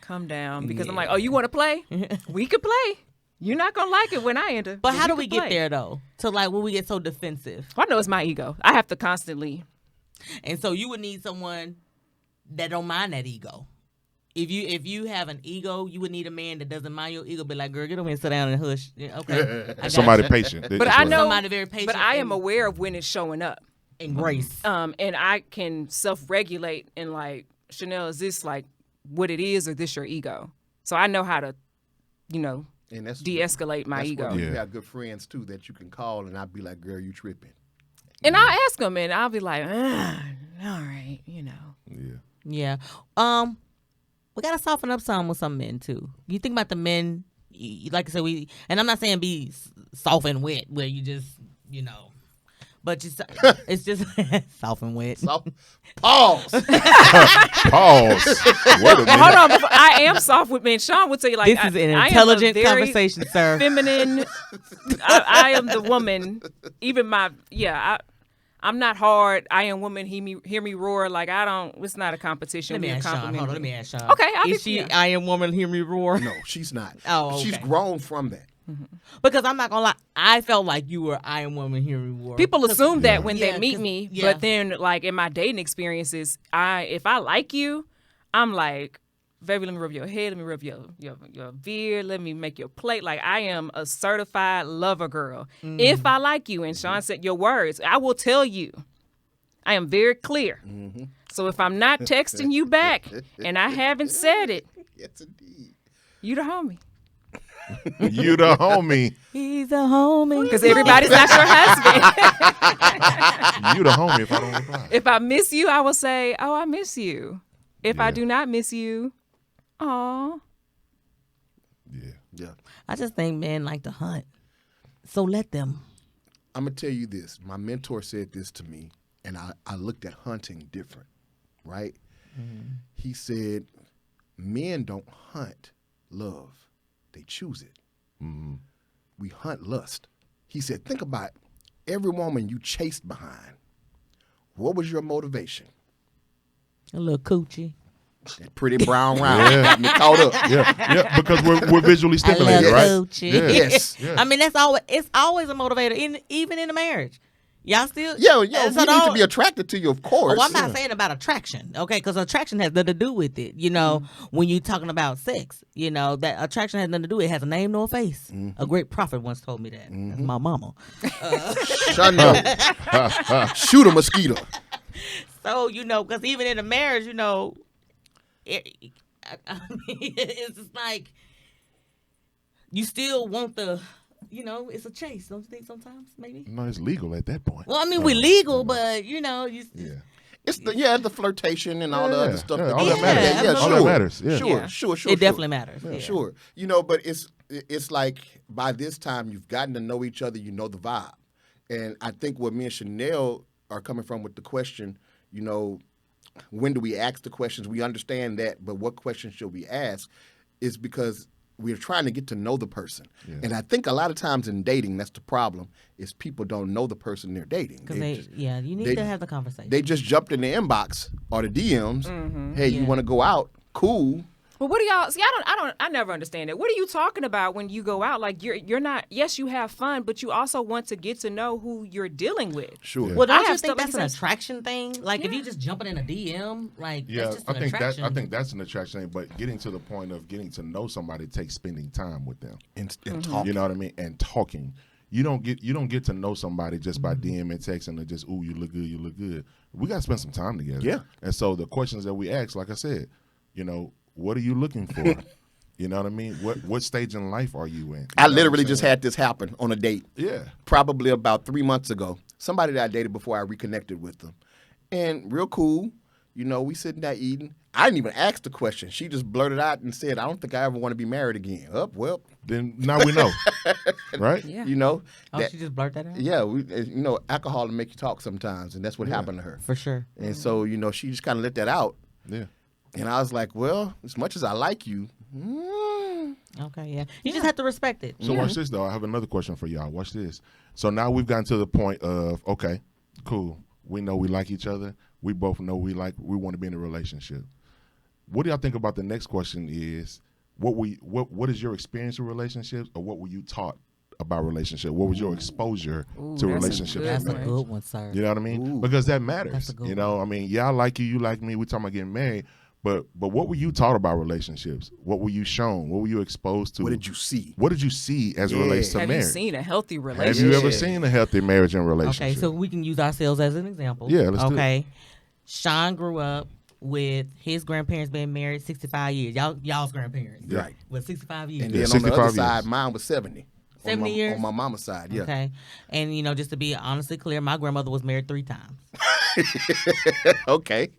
come down because I'm like, oh, you want to play? We could play. You're not gonna like it when I enter. But how do could we get play. there though? To like when we get so defensive. Well, I know it's my ego. I have to constantly. And so you would need someone that don't mind that ego. If you have an ego, you would need a man that doesn't mind your ego. Be like, girl, get over here and sit down and hush. Yeah, okay, I got Somebody you. patient. But That's I what- know, Somebody very patient. but I am and- aware of when it's showing up, and grace. and I can self-regulate and like Chanel, is this like what it is, or this your ego? So I know how to, And that's de-escalate my that's ego. where you got good friends too that you can call, and I'd be like, "Girl, you tripping?" And I'll ask them, and I'll be like, all right, Yeah. Yeah. We gotta soften up some with some men too. You think about the men, like I said, and I'm not saying be soft and wet where you just, but it's just soft and wet. So, pause. Pause. Wait a minute. Hold on, I am soft with men. Sean would tell you, like, This is an I am a intelligent very conversation, sir. feminine. I am the woman. Even I'm not hard. I am woman. Hear me roar. Like, I don't. It's not a competition. Let me We ask Sean. compliment Hold on, me. let me ask Sean. Okay, I Is think- she yeah. I am woman, hear me roar? No, she's not. Oh, okay. She's grown from that. Because I'm not gonna lie, I felt like you were I am woman, hear me roar. People assume that when Yeah, they meet 'cause- me, yeah. but then, like, in my dating experiences, if I like you, I'm like, baby, let me rub your head, let me rub your beard, let me make your plate. Like, I am a certified lover girl. If I like you, and Sean said your words, I will tell you. I am very clear. So if I'm not texting you back and I haven't said it, Yes, indeed. you the homie. You the homie. He's a homie. Because everybody's not your husband. You the homie if I don't reply. If I miss you, I will say, oh, I miss you. If I Yeah. do not miss you, aw. Yeah. I just think men like to hunt. So let them. I'm gonna tell you this. My mentor said this to me, and I looked at hunting different, right? He said, men don't hunt love. They choose it. We hunt lust. He said, think about every woman you chased behind. What was your motivation? A little coochie. That pretty brown round. Yeah. Got me caught up. Yeah, because we're visually stimulated, love right? coochie. Yeah. Yes. Yeah. I mean, it's always a motivator, even in a marriage. Y'all still? Yeah, so we need to don't- be attracted to you, of course. Oh, I'm not saying about attraction, okay? Because attraction has nothing to do with it. When you're talking about sex, that attraction has nothing to do with it. It has a name nor a face. A great prophet once told me that. That's my mama. Shut up. Shoot a mosquito. So, because even in a marriage, I mean, it's just like you still want the, it's a chase, don't you think sometimes, maybe? No, it's legal at that point. Well, I mean, we're legal, but, you. Yeah. It's the flirtation and all the other stuff. Yeah, that all goes that with matters. it. Yeah, All sure. that matters. Yeah. Sure, Yeah. sure. It definitely matters. Yeah. Sure. But it's like by this time you've gotten to know each other, you know the vibe. And I think what me and Chanel are coming from with the question, when do we ask the questions? We understand that, but what questions should we ask is because we're trying to get to know the person. Yeah. And I think a lot of times in dating, that's the problem, is people don't know the person they're dating. Because you need to have the conversation. They just jumped in the inbox or the DMs. Hey, you Yeah. want to go out? Cool. But what do y'all see? I never understand it. What are you talking about when you go out? Like, you're not. Yes, you have fun, but you also want to get to know who you're dealing with. Sure. Yeah. Well, I don't you have think stuff that's like an this. attraction thing? Like, if you just jumping in a DM, like, Yeah, that's just I an think attraction. I think that's an attraction thing, but getting to the point of getting to know somebody takes spending time with them. And talk. You know what I mean? And talking. You don't get to know somebody just by DM and texting and just, ooh, you look good. We got to spend some time together. Yeah. And so the questions that we ask, like I said, what are you looking for? You know what I mean? What stage in life are you in? You I know literally what I'm just saying? had this happen on a date. Yeah. Probably about 3 months ago. Somebody that I dated before I reconnected with them. And real cool. We sitting there eating. I didn't even ask the question. She just blurted out and said, I don't think I ever want to be married again. Well. Then now we know. Right? Yeah. Oh, that- she just blurt that out? yeah, alcohol will make you talk sometimes. And that's what happened to her. For sure. And so, she just kind of let that out. Yeah. And I was like, well, as much as I like you, Okay, yeah. You just have to respect it. So watch this, though. I have another question for y'all. Watch this. So now we've gotten to the point of, okay, cool. We know we like each other. We both know we want to be in a relationship. What do y'all think about the next question is, what is your experience with relationships, or what were you taught about relationship? What was your exposure to that's a relationships? good That's a one. good one, sir. You know what I mean? Ooh. Because that That's matters. a good You know, I mean, yeah, I like you, you like me. We're talking about getting married. But what were you taught about relationships? What were you shown? What were you exposed to? what did you see? What did you see as it Yeah. relates to Have marriage? you seen a healthy Have relationship? you ever seen a healthy marriage and relationship? Okay, so we can use ourselves as an example. Yeah, let's do it. Okay. Sean grew up with his grandparents being married 65 years. Y'all's grandparents. Right. With 65 years. And Yeah, then on the 65 other side, years. mine was 70. 70 years? On my mama's side, yeah. Okay. And, you know, just to be honestly clear, my grandmother was married 3 times. Okay.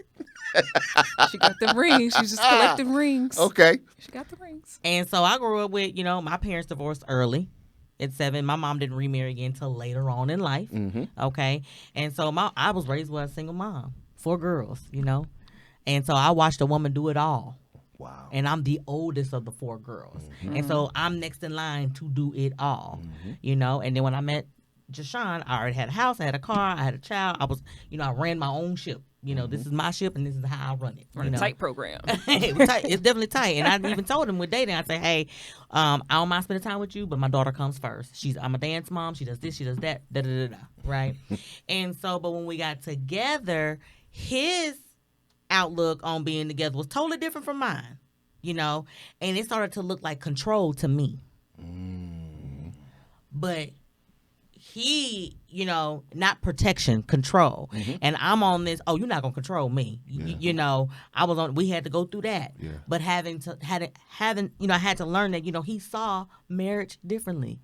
She got the rings. She's just collecting rings. Okay. She got the rings. And so I grew up with, you know, my parents divorced early at 7. My mom didn't remarry again until later on in life. Mm-hmm. Okay. And so I was raised with a single mom, 4 girls, you know. And so I watched a woman do it all. Wow. And I'm the oldest of the 4 girls. And so I'm next in line to do it all, you know. And then when I met Jashawn, I already had a house, I had a car, I had a child. I was, you know, I ran my own ship. You know, this is my ship and this is how I run it. Run a tight program. It was tight. It's definitely tight. And I even told him with dating, I said, hey, I don't mind spending time with you, but my daughter comes first. I'm a dance mom. She does this, she does that, da-da-da-da, right? And so, but when we got together, his outlook on being together was totally different from mine, you know? And it started to look like control to me. But he, you know, not protection, control. And I'm on this, oh, you're not going to control me. You know, we had to go through that. Yeah. But having, you know, I had to learn that, you know, he saw marriage differently.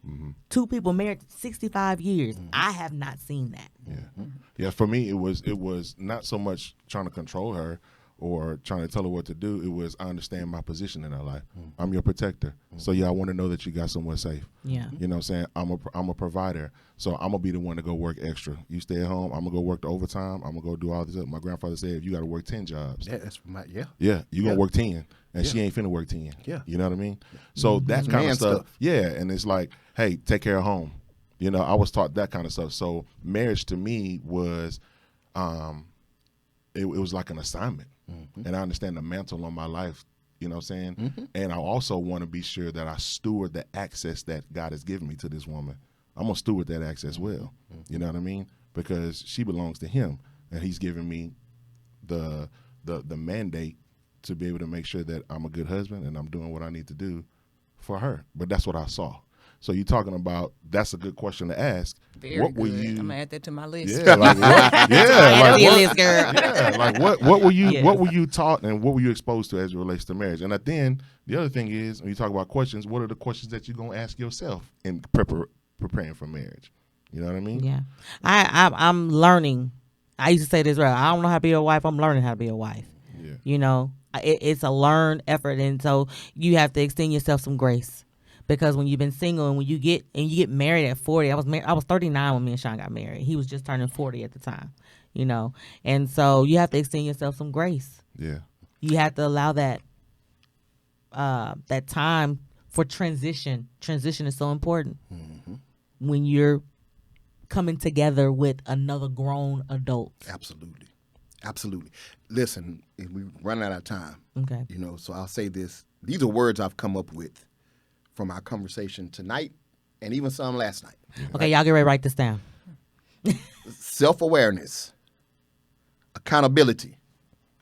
2 people married 65 years. I have not seen that. Yeah. Yeah, for me, it was not so much trying to control her or trying to tell her what to do. It was, I understand my position in her life. I'm your protector. So, yeah, I want to know that you got somewhere safe. Yeah. You know what I'm saying? I'm a provider. So I'm going to be the one to go work extra. You stay at home. I'm going to go work the overtime. I'm going to go do all this. My grandfather said, if you got to work 10 jobs. Yeah, that's my, yeah. Yeah, you're going to work 10. And Yeah. she ain't finna work 10. Yeah. You know what I mean? So that kind Man of stuff. stuff. Yeah, and it's like, hey, take care of home. You know, I was taught that kind of stuff. So marriage to me was, it was like an assignment. And I understand the mantle on my life, you know what I'm saying? And I also want to be sure that I steward the access that God has given me to this woman. I'm going to steward that access well. You know what I mean? Because she belongs to him. And he's given me the mandate to be able to make sure that I'm a good husband and I'm doing what I need to do for her. But that's what I saw. So you're talking about, that's a good question to ask. Very what good. were you? I'm going to add that to my list. Yeah, like what? Yeah, like what? Girl. Yeah, like what were you Yes. what were you taught and what were you exposed to as it relates to marriage? And then the other thing is, when you talk about questions, what are the questions that you're gonna ask yourself in preparing for marriage? You know what I mean? Yeah. I'm learning. I used to say this, right? I don't know how to be a wife. I'm learning how to be a wife. Yeah. You know, it's a learned effort. And so you have to extend yourself some grace. Because when you've been single and when you get married at 40, I was 39 when me and Sean got married. He was just turning 40 at the time, you know. And so you have to extend yourself some grace. Yeah. You have to allow that time for transition. Transition is so important when you're coming together with another grown adult. Absolutely. Listen, if we run out of time, Okay. you know, so I'll say this. These are words I've come up with from our conversation tonight and even some last night. Okay, y'all get ready to write this down. Self-awareness, accountability.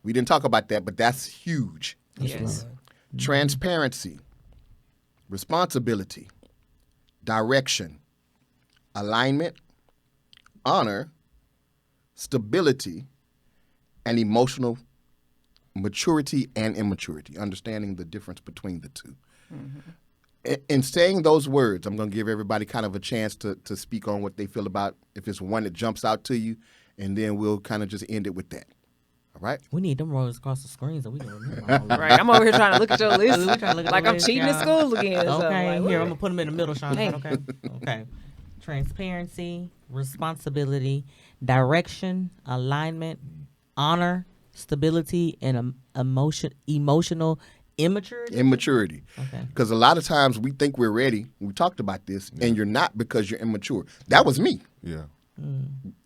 We didn't talk about that, but that's huge. Yes. Transparency, responsibility, direction, alignment, honor, stability, and emotional maturity and immaturity, understanding the difference between the two. In saying those words, I'm going to give everybody kind of a chance to speak on what they feel about, if it's one that jumps out to you, and then we'll kind of just end it with that. All right? We need them rows across the screen so we can remember. all of them. Right. I'm over here trying to look at your list. We trying to look at Like the I'm list, cheating y'all. at school again. So I'm Okay, like, here, what? I'm going to put them in the middle, Sean. Hey. Okay. Okay. Transparency, responsibility, direction, alignment, honor, stability, and emotional immaturity. Immaturity. Okay. Because a lot of times we think we're ready. We talked about this, and you're not because you're immature. That was me. Yeah.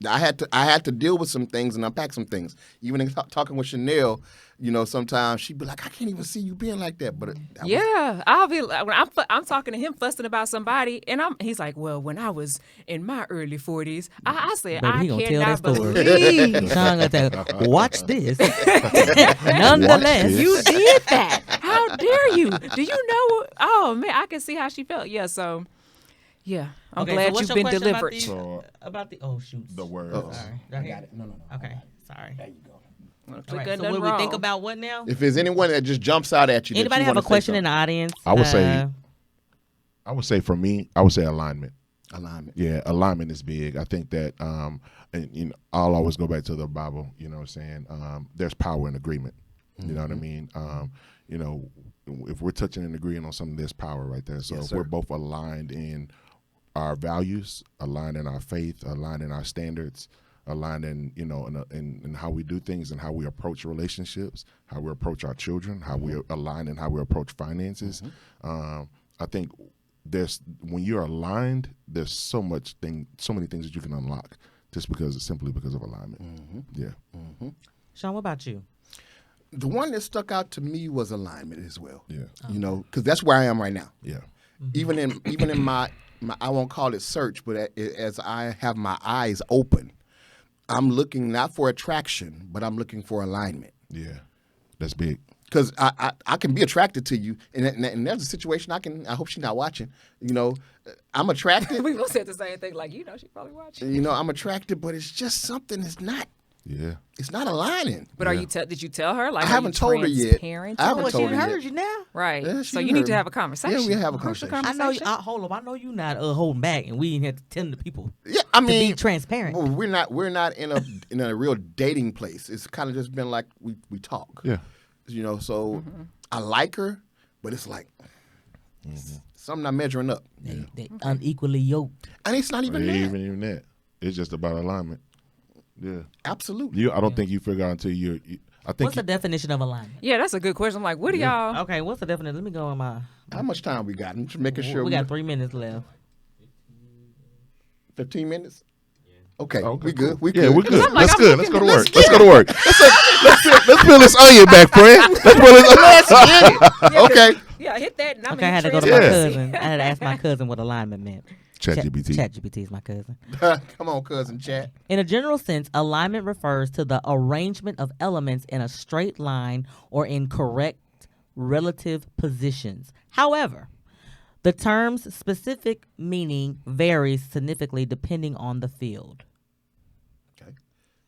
I had to deal with some things and unpack some things. Even in talking with Chanel, you know, sometimes she'd be like, "I can't even see you being like that." But that was, Yeah, I'll be when I'm talking to him fussing about somebody, and he's like, "Well, when I was in my early 40s, I said Baby, he I gonna tell that cannot story. believe Sean gonna tell, watch this. Nonetheless, Watch this. you did that. How dare you? Do you know? Oh man, I can see how she felt. Yeah, so yeah, I'm Okay, so glad what's you've your been question delivered. So about the oh shoot. the words. Sorry. I got it. No. Okay. Sorry. There you go. Well, All click right, that so nothing what do we think wrong. about what now? If there's anyone that just jumps out at you, that Anybody you have wanna a question say in the audience? I would say for me, I would say alignment. alignment. Yeah, alignment is big. I think that, and I'll always go back to the Bible. You know what I'm saying? There's power in agreement. You know what I mean? If we're touching and agreeing on something, there's power right there. So Yes, if sir. we're both aligned in our values, aligned in our faith, aligned in our standards, aligned in in how we do things and how we approach relationships, how we approach our children, how we align in how we approach finances. I think when you're aligned, there's so many things that you can unlock just simply because of alignment. Yeah. Sean, what about you? The one that stuck out to me was alignment as well. Yeah. Because that's where I am right now. Yeah. Even in my I won't call it search, but as I have my eyes open, I'm looking not for attraction, but I'm looking for alignment. Yeah. That's big. Because I can be attracted to you, and there's a situation I hope she's not watching. I'm attracted. We both said the same thing. Like, she probably watching. I'm attracted, but it's just something that's not. Yeah. It's not aligning. But did you tell her? Like, I haven't told her yet. transparent? I haven't Well, she told her heard yet. you now. Right. Yeah, So she you need heard to me. have a conversation. Yeah, we have a Crucial conversation. I know. Hold up. I know you not holding back, and we ain't have to tell the people Yeah, I mean, to be transparent. well, we're not in a real dating place. It's kind of just been like we talk. Yeah. So I like her, but it's like something not measuring up, They unequally yoked. and it's not even It that. ain't even that. It's just about alignment. Yeah. Absolutely. I don't think you figure out until I think What's the definition of alignment? Yeah, that's a good question. I'm like, what do y'all? Okay, what's the definition? Let me go on my. How much time we got? I'm just making sure We got 3 minutes left. 15 minutes. Okay, Okay, we good. cool. We Yeah, good. we're good. I'm like, Let's I'm good. Let's looking- go to work. let's Let's go to work. Let's peel this onion back, friend. Let's peel this onion. Okay. Yeah, hit that. And I'm Okay, I had to in go to my transparency. cousin. I had to ask my cousin what alignment meant. ChatGPT. ChatGPT is my cousin. Come on, cousin chat. In a general sense, alignment refers to the arrangement of elements in a straight line or in correct relative positions. However, the term's specific meaning varies significantly depending on the field. Okay.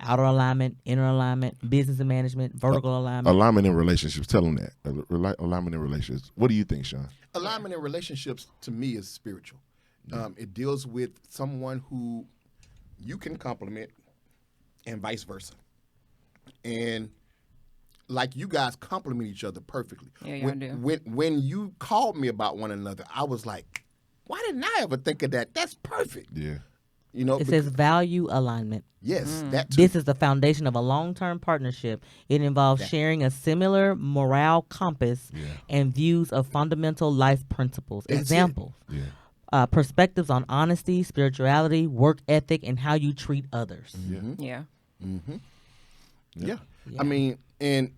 Outer alignment, inner alignment, business and management, vertical alignment. Alignment in relationships. Tell them that. Alignment in relationships. What do you think, Sean? Alignment in relationships to me is spiritual. It deals with someone who you can compliment and vice versa. And like you guys compliment each other perfectly. Yeah, y'all do. When you called me about one another, I was like, why didn't I ever think of that? That's perfect. Yeah. It says value alignment. yes, that too. This is the foundation of a long-term partnership. It involves sharing a similar morale compass and views of fundamental life principles. That's it. Examples. Yeah. Perspectives on honesty, spirituality, work ethic, and how you treat others. Yeah. Yeah. I mean, and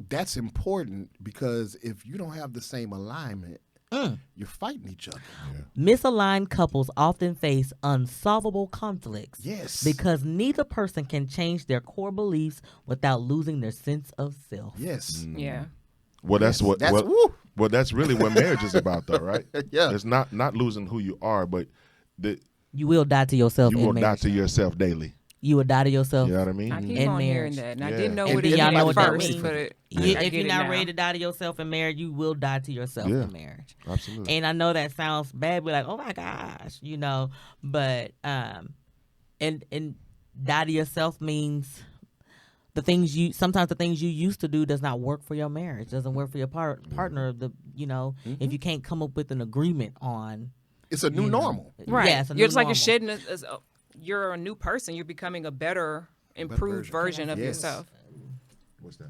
that's important because if you don't have the same alignment, you're fighting each other. Misaligned couples often face unsolvable conflicts. Yes. Because neither person can change their core beliefs without losing their sense of self. Yes. Yeah. Well, that's what. That's well, that's really what marriage is about, though, right? Yeah. It's not losing who you are, but You will die to yourself you in will die marriage. to yourself daily. You will die to yourself. You know what I mean? I keep In on hearing marriage. that, and I Yeah. didn't know And what do it y'all meant know at what that first, means? but If I you're get it not now. ready to die to yourself in marriage, you will die to yourself Yeah. in marriage. Absolutely. And I know that sounds bad. We're like, oh my gosh, but and die to yourself means sometimes the things you used to do does not work for your marriage, doesn't work for your partner. If you can't come up with an agreement on, It's a new normal. Right. Yeah, it's a You're new just like you're normal. shedding. You're a new person. You're becoming a better, improved version of Yes. yourself. What's that?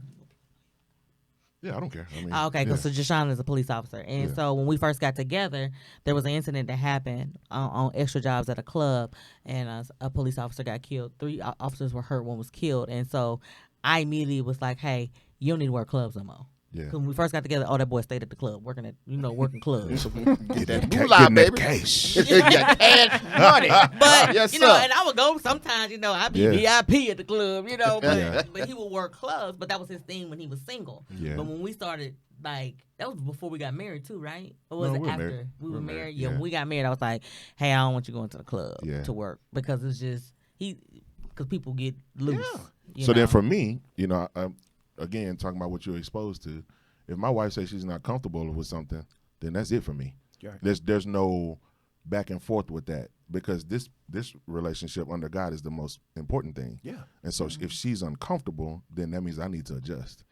Yeah, I don't care. I mean, Okay, yeah. so Jashawn is a police officer, and Yeah. so when we first got together, there was an incident that happened on extra jobs at a club, and a police officer got killed. 3 officers were hurt, 1 was killed, and so I immediately was like, "Hey, you don't need to wear clubs no more." Yeah. Because when we first got together, that boy stayed at the club working clubs. Get that Ca- moolah, getting that baby. cash. That cash money. But yes, you sir. know, and I would go sometimes. I'd be Yeah. VIP at the club. But, Yeah. but he would work clubs. But that was his thing when he was single. Yeah. But when we started, that was before we got married too, right? Or was No, it we were after married. we We were were married? married, Yeah. yeah. When we got married, I was like, hey, I don't want you going to the club Yeah. to work because it's just because people get loose. So then for me, again, talking about what you're exposed to, if my wife says she's not comfortable with something, then that's it for me. Right. There's no back and forth with that, because this relationship under God is the most important thing. Yeah. And so if she's uncomfortable, then that means I need to adjust.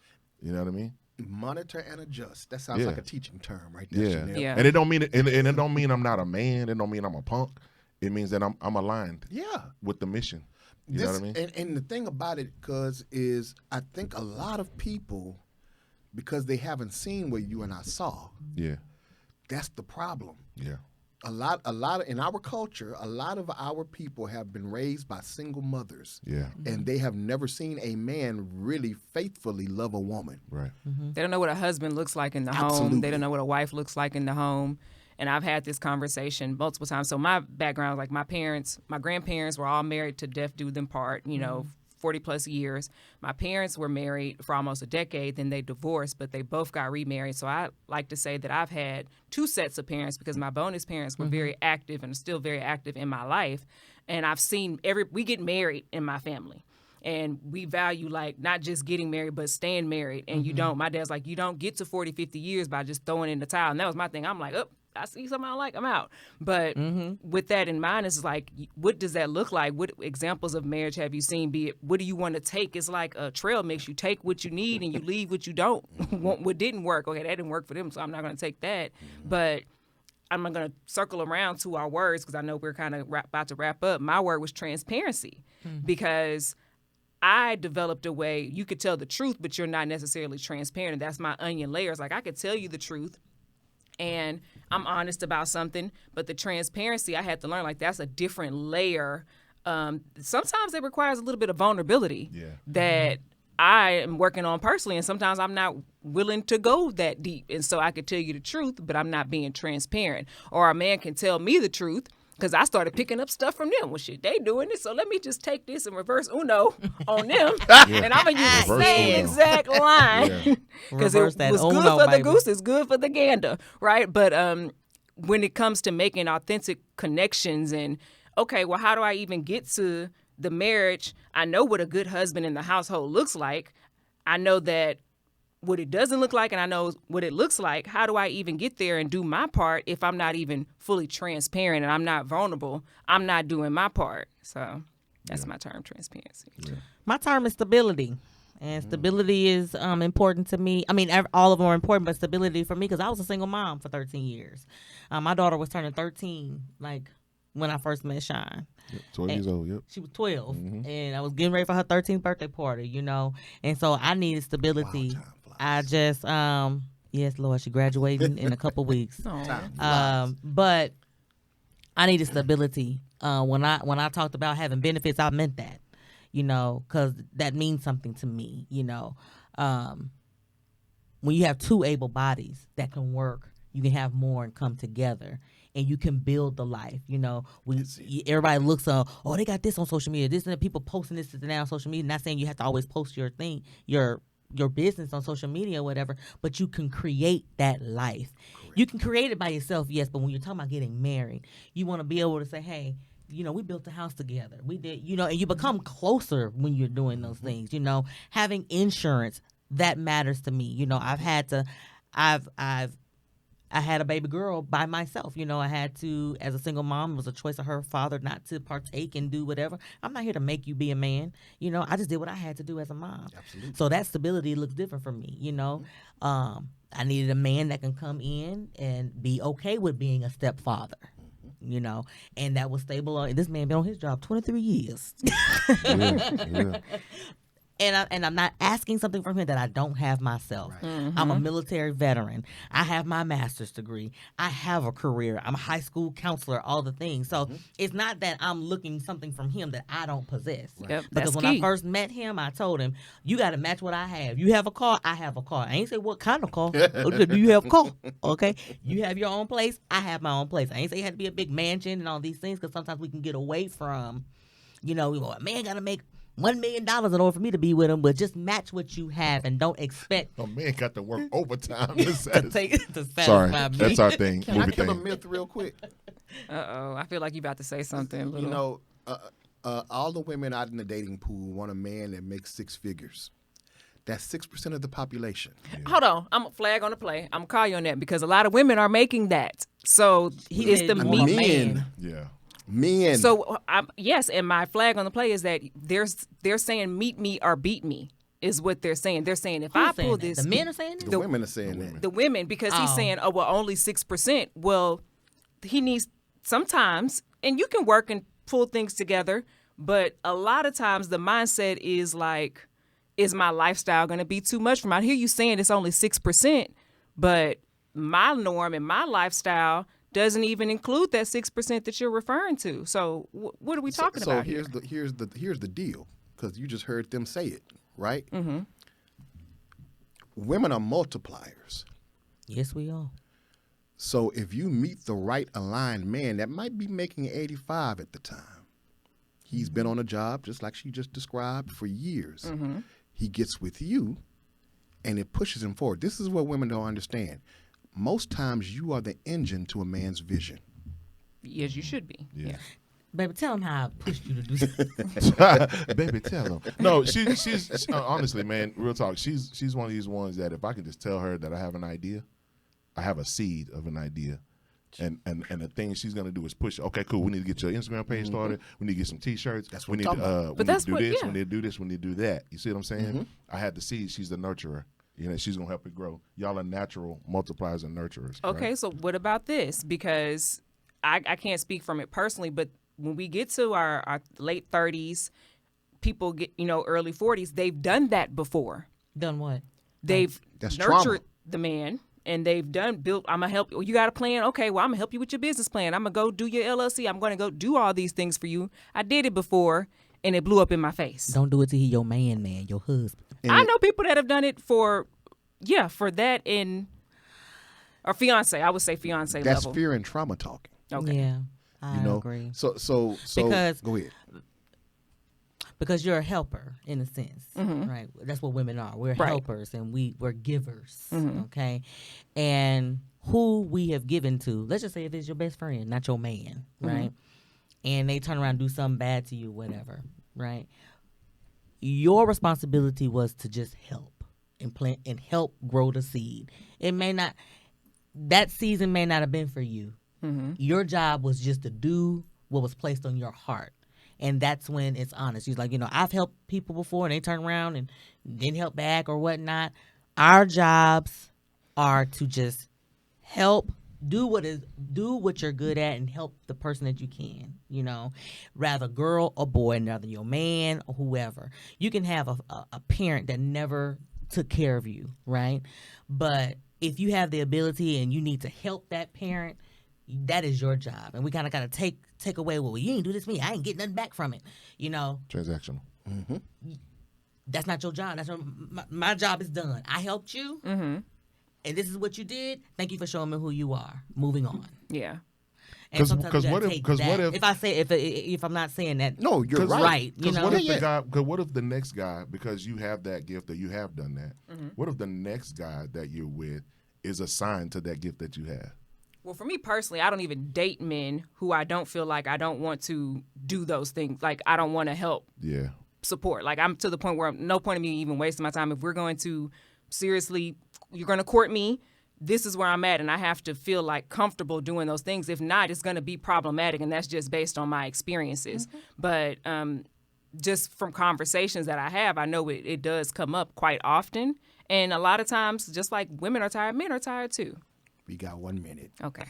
You know what I mean? Monitor and adjust. That sounds Yeah. like a teaching term right there. Yeah. Chanel. Yeah. And it don't mean it don't mean I'm not a man. It don't mean I'm a punk. It means that I'm aligned Yeah. with the mission. You know what I mean? And the thing about it, cuz, is I think a lot of people, because they haven't seen what you and I saw, Yeah. that's the problem. Yeah. A lot of, in our culture, a lot of our people have been raised by single mothers. Yeah. And they have never seen a man really faithfully love a woman. Right. They don't know what a husband looks like in the Absolutely. home. They don't know what a wife looks like in the home. And I've had this conversation multiple times. So my background, like my grandparents were all married to death do them part, 40 plus years. My parents were married for almost a decade, then they divorced, but they both got remarried. So I like to say that I've had two sets of parents, because my bonus parents were very active and are still very active in my life. And I've seen we get married in my family. And we value, like, not just getting married, but staying married. And my dad's like, you don't get to 40, 50 years by just throwing in the towel. And that was my thing. I'm like, I see something I like, I'm out. But with that in mind, it's like, what does that look like? What examples of marriage have you seen? Be it, what do you want to take? It's like a trail mix. You take what you need and you leave what you don't, what didn't work. Okay, that didn't work for them, so I'm not going to take that. But I'm not going to circle around to our words, because I know we're kind of about to wrap up. My word was transparency, because I developed a way you could tell the truth, but you're not necessarily transparent. And that's my onion layers. Like, I could tell you the truth, and I'm honest about something, but the transparency I had to learn, like, that's a different layer. Sometimes it requires a little bit of vulnerability that I am working on personally, and sometimes I'm not willing to go that deep. And so I could tell you the truth, but I'm not being transparent. Or a man can tell me the truth, because I started picking up stuff from them. Well, shit, they doing it, so let me just take this and reverse Uno on them, and I'm going to use the same exact line. Because it was good Uno, for baby. the goose, it's good for the gander, right? But when it comes to making authentic connections and, okay, well, how do I even get to the marriage? I know what a good husband in the household looks like. I know that what it doesn't look like, and I know what it looks like. How do I even get there and do my part if I'm not even fully transparent and I'm not vulnerable? I'm not doing my part. So that's my term, transparency. Yeah. My term is stability. And stability is important to me. I mean, all of them are important, but stability for me, because I was a single mom for 13 years. My daughter was turning 13, like, when I first met Sean. 12 years old, yep. She was 12, and I was getting ready for her 13th birthday party, And so I needed stability. Wow, time flies. I just, yes, Lord, she graduating in a couple weeks. But I needed stability. When I talked about having benefits, I meant that, because that means something to me, When you have two able bodies that can work, you can have more and come together. And you can build the life, everybody looks on, they got this on social media. This and that, people posting this and that on social media. Not saying you have to always post your thing, your business on social media or whatever, but you can create that life. Correct. You can create it by yourself, yes, but when you're talking about getting married, you want to be able to say, hey, we built a house together. We did, and you become closer when you're doing those things, Having insurance, that matters to me. I had a baby girl by myself. I had to, as a single mom, it was a choice of her father not to partake and do whatever. I'm not here to make you be a man. I just did what I had to do as a mom. Absolutely. So that stability looks different for me, I needed a man that can come in and be okay with being a stepfather. And that was stable. This man been on his job 23 years. Yeah. And I'm not asking something from him that I don't have myself. Right. I'm a military veteran. I have my master's degree. I have a career. I'm a high school counselor, all the things. So it's not that I'm looking something from him that I don't possess. Right. Yep, because when I first met him, I told him, you got to match what I have. You have a car, I have a car. I ain't say what kind of car. Do you have a car? Okay. You have your own place, I have my own place. I ain't say it had to be a big mansion and all these things, because sometimes we can get away from, a man got to make $1 million in order for me to be with him, but just match what you have and don't expect. A man got to work overtime to satisfy. Sorry, me. That's our thing. Can I kill a myth real quick? I feel like you about to say something. all the women out in the dating pool want a man that makes 6 figures. That's 6% of the population. Hold on, I'm a flag on the play. I'm gonna call you on that because a lot of women are making that. So it's the more meat. man. Yeah. Men. So yes, and my flag on the play is that they're saying meet me or beat me is what they're saying. They're saying if I Who's saying pull that? this, The men are saying this? the women are saying that. the women, because he's Oh. saying, oh well, only 6%. Well, he needs sometimes, and you can work and pull things together, but a lot of times the mindset is like, is my lifestyle going to be too much for me? I hear you saying it's only 6%, but my norm and my lifestyle doesn't even include that 6% that you're referring to. So what are we talking about here? So here's the deal, because you just heard them say it, right? Mm-hmm. Women are multipliers. Yes, we are. So if you meet the right aligned man that might be making 85 at the time, he's been on a job just like she just described for years. Mm-hmm. He gets with you, and it pushes him forward. This is what women don't understand. Most times, you are the engine to a man's vision. Yes, you should be. Yeah. Baby, tell him how I pushed you to do something. Baby, tell him. No, she's honestly, man, real talk. She's one of these ones that if I can just tell her that I have an idea, I have a seed of an idea. And the thing she's gonna do is push. Okay, cool. We need to get your Instagram page started. We need to get some T-shirts. That's what we I'm need. talking about. We need to do what- this. yeah. We need to do this. We need to do that. You see what I'm saying? I had the seed. She's the nurturer. You know, she's gonna help it grow. Y'all are natural multipliers and nurturers. Okay, right? so what about this? Because I can't speak from it personally, but when we get to our late 30s, people get, early 40s, they've done that before. Done what? They've That's nurtured trauma. the man, and they've built, I'm going to help you. You got a plan? Okay, well, I'm going to help you with your business plan. I'm going to go do your LLC. I'm going to go do all these things for you. I did it before, and it blew up in my face. Don't do it till he your man, your husband. I know people that have done it for that or fiance. I would say fiance That's level. fear and trauma talking. Okay. Yeah, I You know. agree. So Because- go ahead. Because you're a helper in a sense, right? That's what women are. We're Right. helpers and we're givers, okay? And who we have given to, let's just say if it's your best friend, not your man, right? And they turn around and do something bad to you, whatever, right? Your responsibility was to just help and plant and help grow the seed. It may not, that season may not have been for you. Your job was just to do what was placed on your heart. And that's when it's honest. He's like, I've helped people before and they turn around and didn't help back or whatnot. Our jobs are to just help, do what you're good at and help the person that you can, rather girl or boy, rather your man or whoever. You can have a parent that never took care of you, right? But if you have the ability and you need to help that parent, that is your job. And we kind of got to take away, well, you ain't do this for me. I ain't getting nothing back from it. Transactional. That's not your job. That's my job is done. I helped you, and this is what you did. Thank you for showing me who you are. Moving on. Yeah. And 'Cause- sometimes 'cause you what gotta if- take 'cause that. what if- if I say if I'm not saying that, No, you're right. right. Because what if Yeah. the guy? Because what if the next guy? Because you have that gift, or you have done that. What if the next guy that you're with is assigned to that gift that you have? Well, for me personally, I don't even date men who I don't feel like I don't want to do those things. Like, I don't want to help Yeah. support. Like, I'm to the point where no point in me even wasting my time. If we're going to seriously, you're going to court me, this is where I'm at, and I have to feel like comfortable doing those things. If not, it's going to be problematic, and that's just based on my experiences. But just from conversations that I have, I know it does come up quite often. And a lot of times, just like women are tired, men are tired too. We got 1 minute. Okay.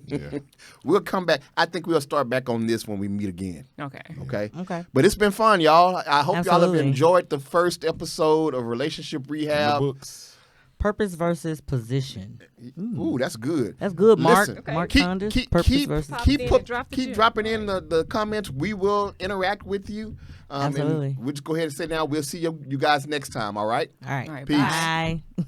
Yeah. We'll come back. I think we'll start back on this when we meet again. Okay. Okay. Okay. But it's been fun, y'all. I hope y'all Absolutely. have enjoyed the first episode of Relationship The Rehab. books. purpose versus position. Ooh, that's good. That's good, Mark. Listen, Mark keep, Saunders. keep, Purpose keep, versus keep, in put- and drop the keep gem. dropping in the comments. We will interact with you. Absolutely. And we'll just go ahead and say now we'll see you guys next time. All right. All right. All right. Peace. Bye. Bye.